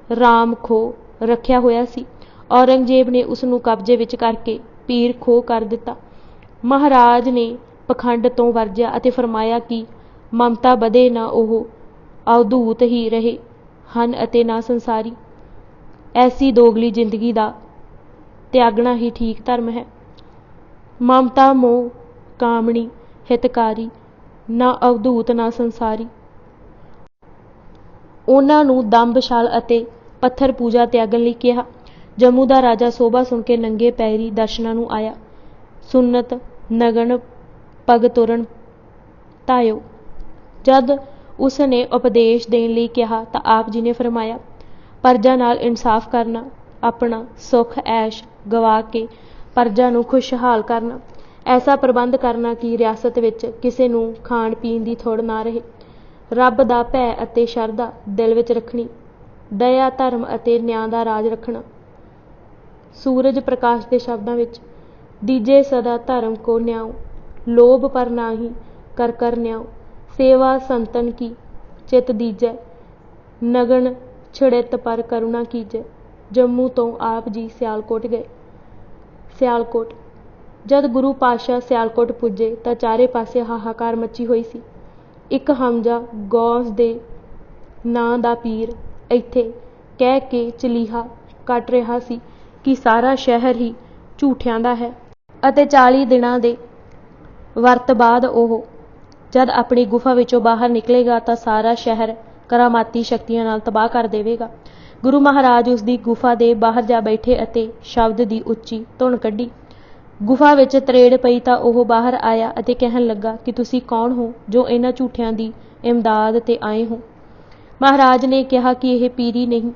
ਰਾਮ ਖੋਹ ਰੱਖਿਆ ਹੋਇਆ ਸੀ। ਔਰੰਗਜ਼ੇਬ ਨੇ ਉਸ ਨੂੰ ਕਬਜ਼ੇ ਵਿੱਚ ਕਰਕੇ ਪੀਰ ਖੋਹ ਕਰ ਦਿੱਤਾ। ਮਹਾਰਾਜ ਨੇ ਪਖੰਡ ਤੋਂ ਵਰਜਿਆ ਅਤੇ ਫਰਮਾਇਆ ਕਿ ਮਮਤਾ ਵਧੇ ਨਾ ਉਹ ਅਵਧੂਤ ਹੀ ਰਹੇ ਹਨ ਅਤੇ ਨਾ ਸੰਸਾਰੀ। ਐਸੀ ਦੋਗਲੀ ਜ਼ਿੰਦਗੀ ਦਾ ਤਿਆਗਣਾ ਹੀ ਠੀਕ ਧਰਮ ਹੈ। ਮਮਤਾ ਮੋਹ ਕਾਮਣੀ ਹਿਤਕਾਰੀ, ਨਾ ਅਵਧੂਤ ਨਾ ਸੰਸਾਰੀ। ਉਹਨਾਂ ਨੂੰ ਦੰਭ ਛਲ ਅਤੇ ਪੱਥਰ ਪੂਜਾ ਤਿਆਗਣ ਲਈ ਕਿਹਾ। ਜੰਮੂ ਦਾ ਰਾਜਾ ਸੋਭਾ ਸੁਣ ਕੇ ਨੰਗੇ ਪੈਰੀ ਦਰਸ਼ਨਾਂ ਨੂੰ ਆਇਆ। ਸੁੰਨਤ ਨਗਨ ਪਗ ਤੁਰਨ ਧਾਇਓ। ਜਦ ਉਸ ਨੇ ਉਪਦੇਸ਼ ਦੇਣ ਲਈ ਕਿਹਾ ਤਾਂ ਆਪ ਜੀ ਨੇ ਫਰਮਾਇਆ, ਪਰਜਾ ਨਾਲ ਇਨਸਾਫ ਕਰਨਾ, ਆਪਣਾ ਸੁੱਖ ਐਸ਼ ਗਵਾ ਕੇ ਪਰਜਾ ਨੂੰ ਖੁਸ਼ਹਾਲ ਕਰਨਾ, ਐਸਾ ਪ੍ਰਬੰਧ ਕਰਨਾ ਕਿ ਰਿਆਸਤ ਵਿੱਚ ਕਿਸੇ ਨੂੰ ਖਾਣ ਪੀਣ ਦੀ ਥੁੜ ਨਾ ਰਹੇ, ਰੱਬ ਦਾ ਭੈ ਅਤੇ ਸ਼ਰਧਾ ਦਿਲ ਵਿੱਚ ਰੱਖਣੀ, ਦਇਆ ਧਰਮ ਅਤੇ ਨਿਆਂ ਦਾ ਰਾਜ ਰੱਖਣਾ। ਸੂਰਜ ਪ੍ਰਕਾਸ਼ ਦੇ ਸ਼ਬਦਾਂ ਵਿੱਚ, ਦੀਜੇ ਸਦਾ ਧਰਮ ਕੋ ਨਿਆਉ, ਲੋਭ ਪਰ ਨਾਹੀ ਕਰ ਕਰ ਨਿਆਉ, ਸੇਵਾ ਸੰਤਨ ਕੀ ਚਿਤ ਦੀਜੈ, ਨਗਨ ਛੜਿਤ ਪਰ ਕਰੁਣਾ ਕੀਜੈ। ਜੰਮੂ ਤੋਂ ਆਪ ਜੀ ਸਿਆਲਕੋਟ ਗਏ। ਸਿਆਲਕੋਟ। ਜਦ ਗੁਰੂ ਪਾਤਸ਼ਾਹ ਸਿਆਲਕੋਟ ਪੁੱਜੇ ਤਾਂ ਚਾਰੇ ਪਾਸੇ ਹਾਹਾਕਾਰ ਮੱਚੀ ਹੋਈ ਸੀ। ਇੱਕ ਹਮਜ਼ਾ ਗੌਸ ਦੇ ਨਾਂ ਦਾ ਪੀਰ ਇੱਥੇ ਕਹਿ ਕੇ ਚਲੀਹਾ ਕੱਟ ਰਿਹਾ ਸੀ ਕਿ ਸਾਰਾ ਸ਼ਹਿਰ ਹੀ ਝੂਠਿਆਂ ਦਾ ਹੈ ਅਤੇ 40 ਦਿਨਾਂ ਦੇ ਵਰਤ ਬਾਅਦ ਉਹ ਜਦ ਆਪਣੀ ਗੁਫਾ ਵਿੱਚੋਂ ਬਾਹਰ ਨਿਕਲੇਗਾ ਤਾਂ ਸਾਰਾ ਸ਼ਹਿਰ ਕਰਾਮਾਤੀ ਸ਼ਕਤੀਆਂ ਨਾਲ ਤਬਾਹ ਕਰ ਦੇਵੇਗਾ। ਗੁਰੂ ਮਹਾਰਾਜ ਉਸ ਦੀ ਗੁਫਾ ਦੇ ਬਾਹਰ ਜਾ ਬੈਠੇ ਅਤੇ ਸ਼ਬਦ ਦੀ ਉੱਚੀ ਧੁਨ ਕੱਢੀ। ਗੁਫਾ ਵਿੱਚ ਤਰੇੜ ਪਈ ਤਾਂ ਉਹ ਬਾਹਰ ਆਇਆ ਅਤੇ ਕਹਿਣ ਲੱਗਾ ਕਿ ਤੁਸੀਂ ਕੌਣ ਹੋ ਜੋ ਇਹਨਾਂ ਝੂਠਿਆਂ ਦੀ ਇਮਦਾਦ 'ਤੇ ਆਏ ਹੋ। ਮਹਾਰਾਜ ਨੇ ਕਿਹਾ ਕਿ ਇਹ ਪੀਰੀ ਨਹੀਂ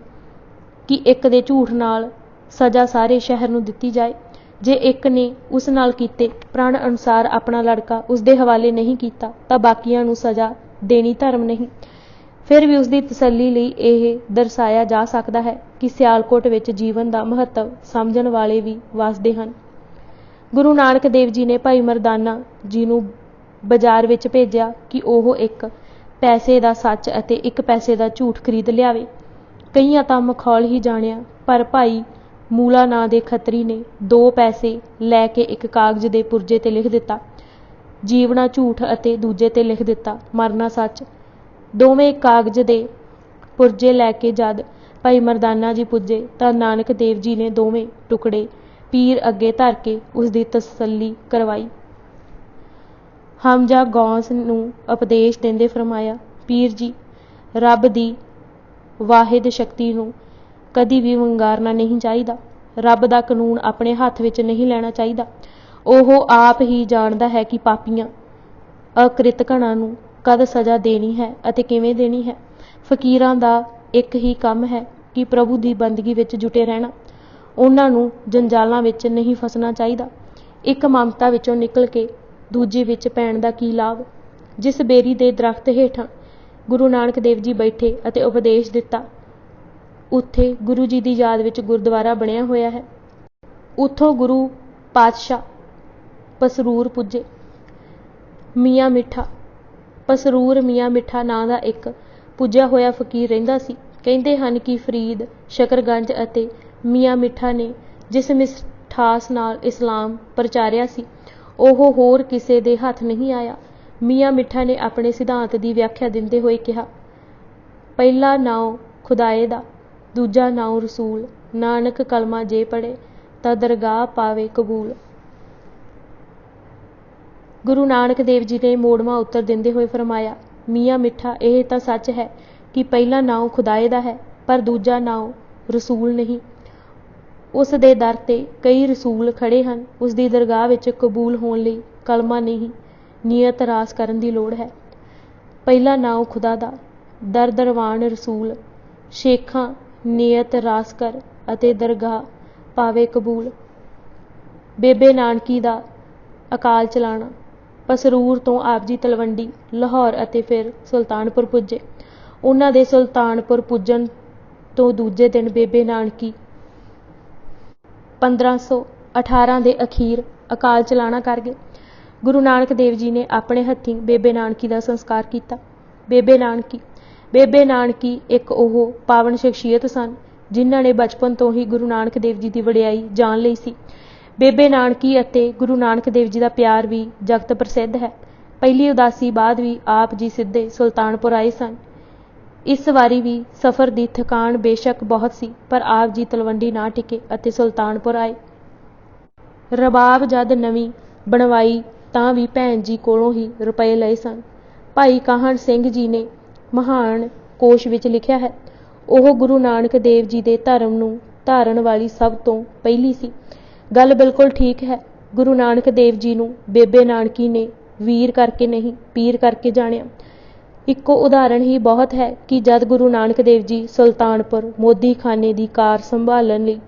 ਕਿ ਇੱਕ ਦੇ ਝੂਠ ਨਾਲ ਸਜ਼ਾ ਸਾਰੇ ਸ਼ਹਿਰ ਨੂੰ ਦਿੱਤੀ ਜਾਏ। ਜੇ ਇੱਕ ਨੇ ਉਸ ਨਾਲ ਕੀਤੇ ਪ੍ਰਣ ਅਨੁਸਾਰ ਆਪਣਾ ਲੜਕਾ ਉਸ ਦੇ ਹਵਾਲੇ ਨਹੀਂ ਕੀਤਾ ਤਾਂ ਬਾਕੀਆਂ ਨੂੰ ਸਜ਼ਾ ਦੇਣੀ ਧਰਮ ਨਹੀਂ। ਫਿਰ ਵੀ ਉਸ ਦੀ ਤਸੱਲੀ ਲਈ ਇਹ ਦਰਸਾਇਆ ਜਾ ਸਕਦਾ ਹੈ ਕਿ ਸਿਆਲਕੋਟ ਵਿੱਚ ਜੀਵਨ ਦਾ ਮਹੱਤਵ ਸਮਝਣ ਵਾਲੇ ਵੀ ਵਸਦੇ ਹਨ। ਗੁਰੂ ਨਾਨਕ ਦੇਵ ਜੀ ਨੇ ਭਾਈ ਮਰਦਾਨਾ ਜੀ ਨੂੰ ਬਾਜ਼ਾਰ ਵਿੱਚ ਭੇਜਿਆ ਕਿ ਉਹ ਇੱਕ ਪੈਸੇ ਦਾ ਸੱਚ ਅਤੇ ਇੱਕ ਪੈਸੇ ਦਾ ਝੂਠ ਖਰੀਦ ਲਿਆਵੇ। ਕਈਆਂ ਤਾਂ ਮਖੌਲ ਹੀ ਜਾਣਿਆ, ਪਰ ਭਾਈ ਮੂਲਾ ਨਾਂ ਦੇ ਖੱਤਰੀ ਨੇ 2 ਪੈਸੇ ਲੈ ਕੇ ਇੱਕ ਕਾਗਜ਼ ਦੇ ਪੁਰਜੇ 'ਤੇ ਲਿਖ ਦਿੱਤਾ, ਜੀਵਣਾ ਝੂਠ, ਅਤੇ ਦੂਜੇ 'ਤੇ ਲਿਖ ਦਿੱਤਾ, ਮਰਨਾ ਸੱਚ। ਦੋਵੇਂ ਕਾਗਜ਼ ਦੇ ਪੁਰਜੇ ਲੈ ਕੇ ਜਦ ਭਾਈ ਮਰਦਾਨਾ ਜੀ ਪੁੱਜੇ ਤਾਂ ਨਾਨਕ ਦੇਵ ਜੀ ਨੇ ਦੋਵੇਂ ਟੁਕੜੇ ਪੀਰ ਅੱਗੇ ਧਰ ਕੇ ਉਸ ਦੀ ਤਸੱਲੀ ਕਰਵਾਈ। ਹਮਜ਼ਾ ਗੌਸ ਨੂੰ ਉਪਦੇਸ਼ ਦਿੰਦੇ ਫਰਮਾਇਆ, ਪੀਰ ਜੀ, ਰੱਬ ਦੀ ਵਾਹਿਦ ਸ਼ਕਤੀ ਨੂੰ ਕਦੀ ਵੀ ਵੰਗਾਰਨਾ ਨਹੀਂ ਚਾਹੀਦਾ। ਰੱਬ ਦਾ ਕਾਨੂੰਨ ਆਪਣੇ ਹੱਥ ਵਿੱਚ ਨਹੀਂ ਲੈਣਾ ਚਾਹੀਦਾ। ਉਹ ਆਪ ਹੀ ਜਾਣਦਾ ਹੈ ਕਿ ਪਾਪੀਆਂ ਅਕ੍ਰਿਤਘਣਾਂ ਨੂੰ ਕਦ ਸਜ਼ਾ ਦੇਣੀ ਹੈ ਅਤੇ ਕਿਵੇਂ ਦੇਣੀ ਹੈ। ਫਕੀਰਾਂ ਦਾ ਇੱਕ ਹੀ ਕੰਮ ਹੈ ਕਿ ਪ੍ਰਭੂ ਦੀ ਬੰਦਗੀ ਵਿੱਚ ਜੁਟੇ ਰਹਿਣਾ। ਉਹਨਾਂ ਨੂੰ ਜੰਜਾਲਾਂ ਵਿੱਚ ਨਹੀਂ ਫਸਣਾ ਚਾਹੀਦਾ। ਇੱਕ ਮਮਤਾ ਵਿੱਚੋਂ ਨਿਕਲ ਕੇ ਦੂਜੇ ਵਿੱਚ ਪੈਣ ਦਾ ਕੀ ਲਾਭ। ਜਿਸ ਬੇਰੀ ਦੇ ਦਰਖਤ ਹੇਠਾਂ ਗੁਰੂ ਨਾਨਕ ਦੇਵ ਜੀ ਬੈਠੇ ਅਤੇ ਉਪਦੇਸ਼ ਦਿੱਤਾ, ਉੱਥੇ ਗੁਰੂ ਜੀ ਦੀ ਯਾਦ ਵਿੱਚ ਗੁਰਦੁਆਰਾ ਬਣਿਆ ਹੋਇਆ ਹੈ। ਉੱਥੋਂ ਗੁਰੂ ਪਾਤਸ਼ਾਹ ਪਸਰੂਰ ਪੁੱਜੇ। ਮੀਆਂ ਮਿੱਠਾ। ਪਸਰੂਰ ਮੀਆਂ ਮਿੱਠਾ ਨਾਂ ਦਾ ਇੱਕ ਪੁੱਜਿਆ ਹੋਇਆ ਫਕੀਰ ਰਹਿੰਦਾ ਸੀ। ਕਹਿੰਦੇ ਹਨ ਕਿ ਫਰੀਦ, ਸ਼ਕਰਗੰਜ ਅਤੇ ਮੀਆਂ ਮਿੱਠਾ ਨੇ ਜਿਸ ਮਿਠਾਸ ਨਾਲ ਇਸਲਾਮ ਪ੍ਰਚਾਰਿਆ ਸੀ, ਉਹ ਹੋਰ ਕਿਸੇ ਦੇ ਹੱਥ ਨਹੀਂ ਆਇਆ। ਮੀਆਂ ਮਿੱਠਾ ਨੇ ਆਪਣੇ ਸਿਧਾਂਤ ਦੀ ਵਿਆਖਿਆ ਦਿੰਦੇ ਹੋਏ ਕਿਹਾ, ਪਹਿਲਾ ਨਾਉ ਖੁਦਾਏ ਦਾ, ਦੂਜਾ ਨਾਉ ਰਸੂਲ, ਨਾਨਕ ਕਲਮਾ ਜੇ ਪੜ੍ਹੇ ਤਾਂ ਦਰਗਾਹ ਪਾਵੇ ਕਬੂਲ। ਗੁਰੂ ਨਾਨਕ ਦੇਵ ਜੀ ਨੇ ਮੋੜਵਾਂ ਉੱਤਰ ਦਿੰਦੇ ਹੋਏ ਫਰਮਾਇਆ, ਮੀਆਂ ਮਿੱਠਾ, ਇਹ ਤਾਂ ਸੱਚ ਹੈ ਕਿ ਪਹਿਲਾ ਨਾਉ ਖੁਦਾਏ ਦਾ ਹੈ, ਪਰ ਦੂਜਾ ਨਾਉ ਰਸੂਲ ਨਹੀਂ। ਉਸ ਦੇ ਦਰ 'ਤੇ ਕਈ ਰਸੂਲ ਖੜ੍ਹੇ ਹਨ। ਉਸ ਦੀ ਦਰਗਾਹ ਵਿੱਚ ਕਬੂਲ ਹੋਣ ਲਈ ਕਲਮਾ ਨਹੀਂ, ਨੀਅਤ ਰਾਸ ਕਰਨ ਦੀ ਲੋੜ ਹੈ। ਪਹਿਲਾ ਨਾਉ ਖੁਦਾ ਦਾ, ਦਰ ਦਰਵਾਨ ਰਸੂਲ, ਸ਼ੇਖਾਂ ਨੀਅਤ ਰਾਸ ਕਰ ਅਤੇ ਦਰਗਾਹ ਪਾਵੇ ਕਬੂਲ। ਬੇਬੇ ਨਾਨਕੀ ਦਾ ਅਕਾਲ ਚਲਾਣਾ। ਪਸਰੂਰ ਤੋਂ ਆਪ ਜੀ ਤਲਵੰਡੀ, ਲਾਹੌਰ ਅਤੇ ਫਿਰ ਸੁਲਤਾਨਪੁਰ ਪੁੱਜੇ। ਉਹਨਾਂ ਦੇ ਸੁਲਤਾਨਪੁਰ ਪੁੱਜਣ ਤੋਂ ਦੂਜੇ ਦਿਨ ਬੇਬੇ ਨਾਨਕੀ 1518 ਦੇ ਅਖੀਰ ਅਕਾਲ ਚਲਾਣਾ ਕਰ ਗਏ। ਗੁਰੂ ਨਾਨਕ ਦੇਵ ਜੀ ਨੇ ਆਪਣੇ ਹੱਥੀਂ ਬੇਬੇ ਨਾਨਕੀ ਦਾ ਸੰਸਕਾਰ ਕੀਤਾ। ਬੇਬੇ ਨਾਨਕੀ ਇੱਕ ਉਹ ਪਾਵਨ ਸ਼ਖਸੀਅਤ ਸਨ ਜਿਨ੍ਹਾਂ ਨੇ ਬਚਪਨ ਤੋਂ ਹੀ ਗੁਰੂ ਨਾਨਕ ਦੇਵ ਜੀ ਦੀ ਵਡਿਆਈ ਜਾਣ ਲਈ ਸੀ। ਬੇਬੇ ਨਾਨਕੀ ਅਤੇ ਗੁਰੂ ਨਾਨਕ ਦੇਵ ਜੀ ਦਾ ਪਿਆਰ ਵੀ ਜਗਤ ਪ੍ਰਸਿੱਧ ਹੈ। ਪਹਿਲੀ ਉਦਾਸੀ ਬਾਅਦ ਵੀ ਆਪ ਜੀ ਸਿੱਧੇ ਸੁਲਤਾਨਪੁਰ ਆਏ ਸਨ। ਇਸ ਵਾਰੀ ਵੀ ਸਫ਼ਰ ਦੀ ਥਕਾਨ ਬੇਸ਼ੱਕ ਬਹੁਤ ਸੀ, ਪਰ ਆਪ ਜੀ ਤਲਵੰਡੀ ਨਾ ਟਿਕੇ ਅਤੇ ਸੁਲਤਾਨਪੁਰ ਆਏ। ਰਬਾਬ ਜਦ ਨਵੀਂ ਬਣਵਾਈ ਤਾਂ ਵੀ ਭੈਣ ਜੀ ਕੋਲੋਂ ਹੀ ਰੁਪਏ ਲਏ ਸਨ। ਭਾਈ ਕਾਹਨ ਸਿੰਘ ਜੀ ਨੇ ਮਹਾਨ ਕੋਸ਼ ਵਿੱਚ ਲਿਖਿਆ ਹੈ, ਉਹ ਗੁਰੂ ਨਾਨਕ ਦੇਵ ਜੀ ਦੇ ਧਰਮ ਨੂੰ ਧਾਰਨ ਵਾਲੀ ਸਭ ਤੋਂ ਪਹਿਲੀ ਸੀ। ਗੱਲ ਬਿਲਕੁਲ ਠੀਕ ਹੈ। ਗੁਰੂ ਨਾਨਕ ਦੇਵ ਜੀ ਨੂੰ ਬੇਬੇ ਨਾਨਕੀ ਨੇ ਵੀਰ ਕਰਕੇ ਨਹੀਂ, ਪੀਰ ਕਰਕੇ ਜਾਣਿਆ। ਇੱਕੋ ਉਦਾਹਰਣ ਹੀ ਬਹੁਤ ਹੈ ਕਿ ਜਦ ਗੁਰੂ ਨਾਨਕ ਦੇਵ ਜੀ ਸੁਲਤਾਨਪੁਰ ਮੋਦੀ ਖਾਨੇ ਦੀ ਕਾਰ ਸੰਭਾਲਣ ਲਈ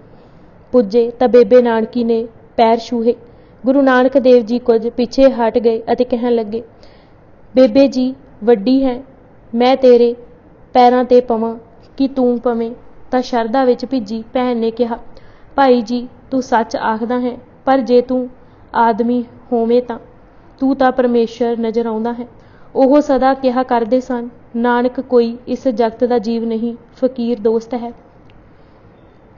ਪੁੱਜੇ ਤਾਂ ਬੇਬੇ ਨਾਨਕੀ ਨੇ ਪੈਰ ਛੂਹੇ। ਗੁਰੂ ਨਾਨਕ ਦੇਵ ਜੀ ਕੁਝ ਪਿੱਛੇ ਹਟ ਗਏ ਅਤੇ ਕਹਿਣ ਲੱਗੇ, ਬੇਬੇ ਜੀ ਵੱਡੀ ਹੈ, ਮੈਂ ਤੇਰੇ ਪੈਰਾਂ ਤੇ ਪਵਾਂ ਕਿ ਤੂੰ ਪਵੇਂ? ਤਾਂ ਸ਼ਰਧਾ ਵਿੱਚ ਭਿੱਜੀ ਭੈਣ ਨੇ ਕਿਹਾ, ਭਾਈ ਜੀ ਤੂੰ ਸੱਚ ਆਖਦਾ ਹੈ, ਪਰ ਜੇ ਤੂੰ ਆਦਮੀ ਹੋਵੇਂ ਤਾਂ ਤੂੰ ਤਾਂ ਪਰਮੇਸ਼ਰ ਨਜ਼ਰ ਆਉਂਦਾ ਹੈ। ਉਹ ਸਦਾ ਕਿਹਾ ਕਰਦੇ ਸਨ, ਨਾਨਕ ਕੋਈ ਇਸ ਜਗਤ ਦਾ ਜੀਵ ਨਹੀਂ, ਫਕੀਰ ਦੋਸਤ ਹੈ।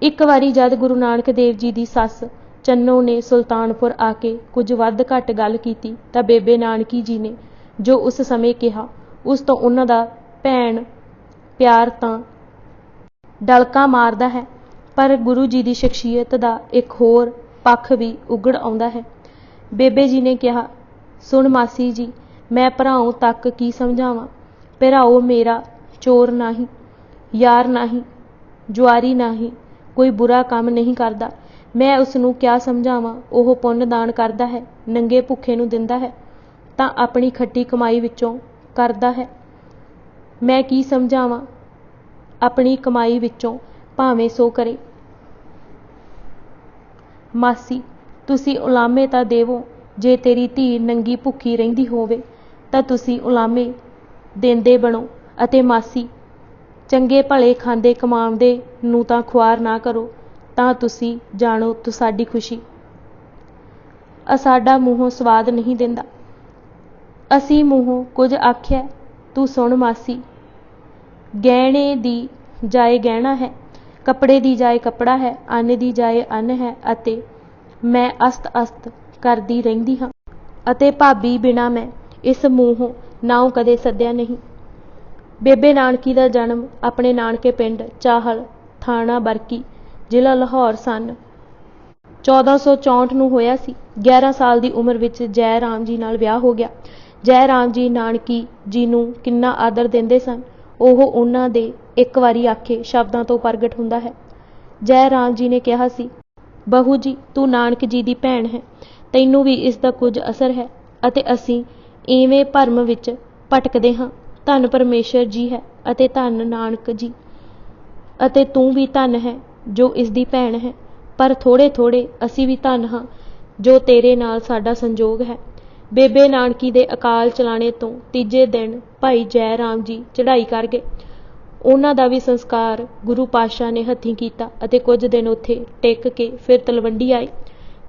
ਇੱਕ ਵਾਰੀ ਜਦ ਗੁਰੂ ਨਾਨਕ ਦੇਵ ਜੀ ਦੀ ਸੱਸ ਚੰਨੋ ਨੇ ਸੁਲਤਾਨਪੁਰ ਆ ਕੇ ਕੁਝ ਵੱਧ ਘੱਟ ਗੱਲ ਕੀਤੀ ਤਾਂ ਬੇਬੇ ਨਾਨਕੀ ਜੀ ਨੇ ਜੋ ਉਸ ਸਮੇਂ ਕਿਹਾ, ਉਸ ਤੋਂ ਉਹਨਾਂ ਦਾ ਭੈਣ ਪਿਆਰ ਤਾਂ ਡਲਕਾ ਮਾਰਦਾ ਹੈ, ਪਰ ਗੁਰੂ ਜੀ ਦੀ ਸ਼ਖਸੀਅਤ ਦਾ ਇੱਕ ਹੋਰ ਪੱਖ ਵੀ ਉਘੜ ਆਉਂਦਾ ਹੈ। ਬੇਬੇ ਜੀ ਨੇ ਕਿਹਾ, ਸੁਣ ਮਾਸੀ ਜੀ, ਮੈਂ ਭਰਾਓ ਤੱਕ ਕੀ ਸਮਝਾਵਾਂ। ਭਰਾਓ ਮੇਰਾ ਚੋਰ ਨਹੀਂ, ਯਾਰ ਨਹੀਂ, ਜੁਆਰੀ ਨਹੀਂ, ਕੋਈ ਬੁਰਾ ਕੰਮ ਨਹੀਂ ਕਰਦਾ। ਮੈਂ ਉਸ ਨੂੰ ਕਿਆ ਸਮਝਾਵਾਂ? ਉਹ ਪੁੰਨ ਦਾਨ ਕਰਦਾ ਹੈ, ਨੰਗੇ ਭੁੱਖੇ ਨੂੰ ਦਿੰਦਾ ਹੈ, ਤਾਂ ਆਪਣੀ ਖੱਟੀ ਕਮਾਈ ਵਿੱਚੋਂ ਕਰਦਾ ਹੈ। ਮੈਂ ਕੀ ਸਮਝਾਵਾਂ? ਆਪਣੀ ਕਮਾਈ ਵਿੱਚੋਂ ਭਾਵੇਂ ਸੋ ਕਰੇ। ਮਾਸੀ ਤੁਸੀਂ ਉਲਾਮੇ ਤਾਂ ਦੇਵੋ, ਜੇ ਤੇਰੀ ਧੀ ਨੰਗੀ ਭੁੱਖੀ ਰਹਿੰਦੀ ਹੋਵੇ ਤਾਂ ਤੁਸੀਂ ਉਲਾਮੇ ਦਿੰਦੇ ਬਣੋ, ਅਤੇ ਮਾਸੀ ਚੰਗੇ ਭਲੇ ਖਾਂਦੇ ਕਮਾਉਂਦੇ ਨੂੰ ਤਾਂ ਖੁਆਰ ਨਾ ਕਰੋ, ਤਾਂ ਤੁਸੀਂ ਜਾਣੋ ਤੁਹਾਡੀ ਖੁਸ਼ੀ। ਸਾਡਾ ਮੂੰਹੋਂ ਸਵਾਦ ਨਹੀਂ ਦਿੰਦਾ, ਅਸੀਂ ਮੂੰਹੋਂ ਕੁਝ ਆਖਿਆ। ਤੂੰ ਸੁਣ ਮਾਸੀ, ਗਹਿਣੇ ਦੀ ਜਾਏ ਗਹਿਣਾ ਹੈ, ਕੱਪੜੇ ਦੀ ਜਾਏ ਕੱਪੜਾ ਹੈ, ਅੰਨ ਦੀ ਜਾਏ ਅੰਨ ਹੈ, ਅਤੇ ਮੈਂ ਅਸਤ ਕਰਦੀ ਰਹਿੰਦੀ ਹਾਂ, ਅਤੇ ਭਾਬੀ ਬਿਨਾਂ ਮੈਂ ਇਸ ਮੂੰਹੋਂ ਨਾਉ ਕਦੇ ਸੱਦਿਆ ਨਹੀਂ। ਬੇਬੇ ਨਾਨਕੀ ਦਾ ਜਨਮ ਆਪਣੇ ਨਾਨਕੇ ਪਿੰਡ ਚਾਹਲ, ਥਾਣਾ ਬਰਕੀ, ਜ਼ਿਲ੍ਹਾ ਲਾਹੌਰ ਸਨ 1464 ਨੂੰ ਹੋਇਆ ਸੀ। 11 ਸਾਲ ਦੀ ਉਮਰ ਵਿੱਚ ਜੈ ਰਾਮ ਜੀ ਨਾਲ ਵਿਆਹ ਹੋ ਗਿਆ। ਜੈ ਰਾਮ ਜੀ ਨਾਨਕੀ ਜੀ ਨੂੰ ਕਿੰਨਾ ਆਦਰ ਦਿੰਦੇ ਸਨ, ਉਹ ਉਹਨਾਂ ਦੇ ਇੱਕ ਵਾਰੀ ਆਖੇ ਸ਼ਬਦਾਂ ਤੋਂ ਪ੍ਰਗਟ ਹੁੰਦਾ ਹੈ। ਜੈ ਰਾਮ ਜੀ ਨੇ ਕਿਹਾ ਸੀ, ਬਹੂ ਜੀ ਤੂੰ ਨਾਨਕ ਜੀ ਦੀ ਭੈਣ ਹੈ, ਤੈਨੂੰ ਵੀ ਇਸ ਦਾ ਕੁਝ ਅਸਰ ਹੈ, ਅਤੇ ਅਸੀਂ ਇਵੇਂ ਭਰਮ ਵਿੱਚ ਭਟਕਦੇ ਹਾਂ। ਧੰਨ ਪਰਮੇਸ਼ਰ ਜੀ ਹੈ ਅਤੇ ਧੰਨ ਨਾਨਕ ਜੀ, ਅਤੇ ਤੂੰ ਵੀ ਧੰਨ ਹੈ ਜੋ ਇਸ ਦੀ ਭੈਣ ਹੈ, ਪਰ ਥੋੜ੍ਹੇ ਅਸੀਂ ਵੀ ਧੰਨ ਹਾਂ ਜੋ ਤੇਰੇ ਨਾਲ ਸਾਡਾ ਸੰਜੋਗ ਹੈ। ਬੇਬੇ ਨਾਨਕੀ ਦੇ ਅਕਾਲ ਚਲਾਣੇ ਤੋਂ ਤੀਜੇ ਦਿਨ ਭਾਈ ਜੈ ਰਾਮ ਜੀ ਚੜ੍ਹਾਈ ਕਰ ਗਏ। ਉਹਨਾਂ ਦਾ ਵੀ ਸੰਸਕਾਰ ਗੁਰੂ ਪਾਤਸ਼ਾਹ ਨੇ ਹੱਥੀਂ ਕੀਤਾ ਅਤੇ ਕੁਝ ਦਿਨ ਉੱਥੇ ਟਿਕ ਕੇ ਫਿਰ ਤਲਵੰਡੀ ਆਏ।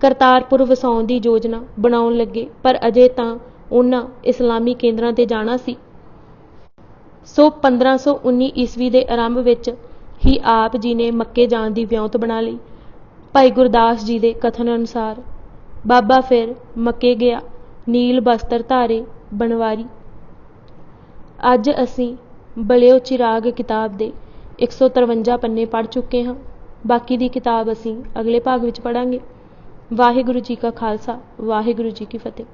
ਕਰਤਾਰਪੁਰ ਵਸਾਉਣ ਦੀ ਯੋਜਨਾ ਬਣਾਉਣ ਲੱਗੇ, ਪਰ ਅਜੇ ਤਾਂ ਉਹਨਾਂ ਇਸਲਾਮੀ ਕੇਂਦਰਾਂ ਤੇ ਜਾਣਾ ਸੀ। ਸੋ 1519 ਈਸਵੀ ਦੇ ਆਰੰਭ ਵਿੱਚ ਹੀ ਆਪ ਜੀ ਨੇ ਮੱਕੇ ਜਾਣ ਦੀ ਵਿਉਂਤ ਬਣਾ ਲਈ। ਭਾਈ ਗੁਰਦਾਸ ਜੀ ਦੇ ਕਥਨ ਅਨੁਸਾਰ ਬਾਬਾ ਫਿਰ ਮੱਕੇ ਗਿਆ, ਨੀਲ ਬਸਤਰ ਧਾਰੇ ਬਣਵਾਰੀ। ਅੱਜ ਅਸੀਂ ਬਲਿਓ ਚਿਰਾਗ ਕਿਤਾਬ ਦੇ 153 ਪੰਨੇ ਪੜ੍ਹ ਚੁੱਕੇ ਹਾਂ। ਬਾਕੀ ਦੀ ਕਿਤਾਬ ਅਸੀਂ ਅਗਲੇ ਭਾਗ ਵਿੱਚ ਪੜ੍ਹਾਂਗੇ। ਵਾਹਿਗੁਰੂ ਜੀ ਕਾ ਖਾਲਸਾ, ਵਾਹਿਗੁਰੂ ਜੀ ਕੀ ਫਤਿਹ।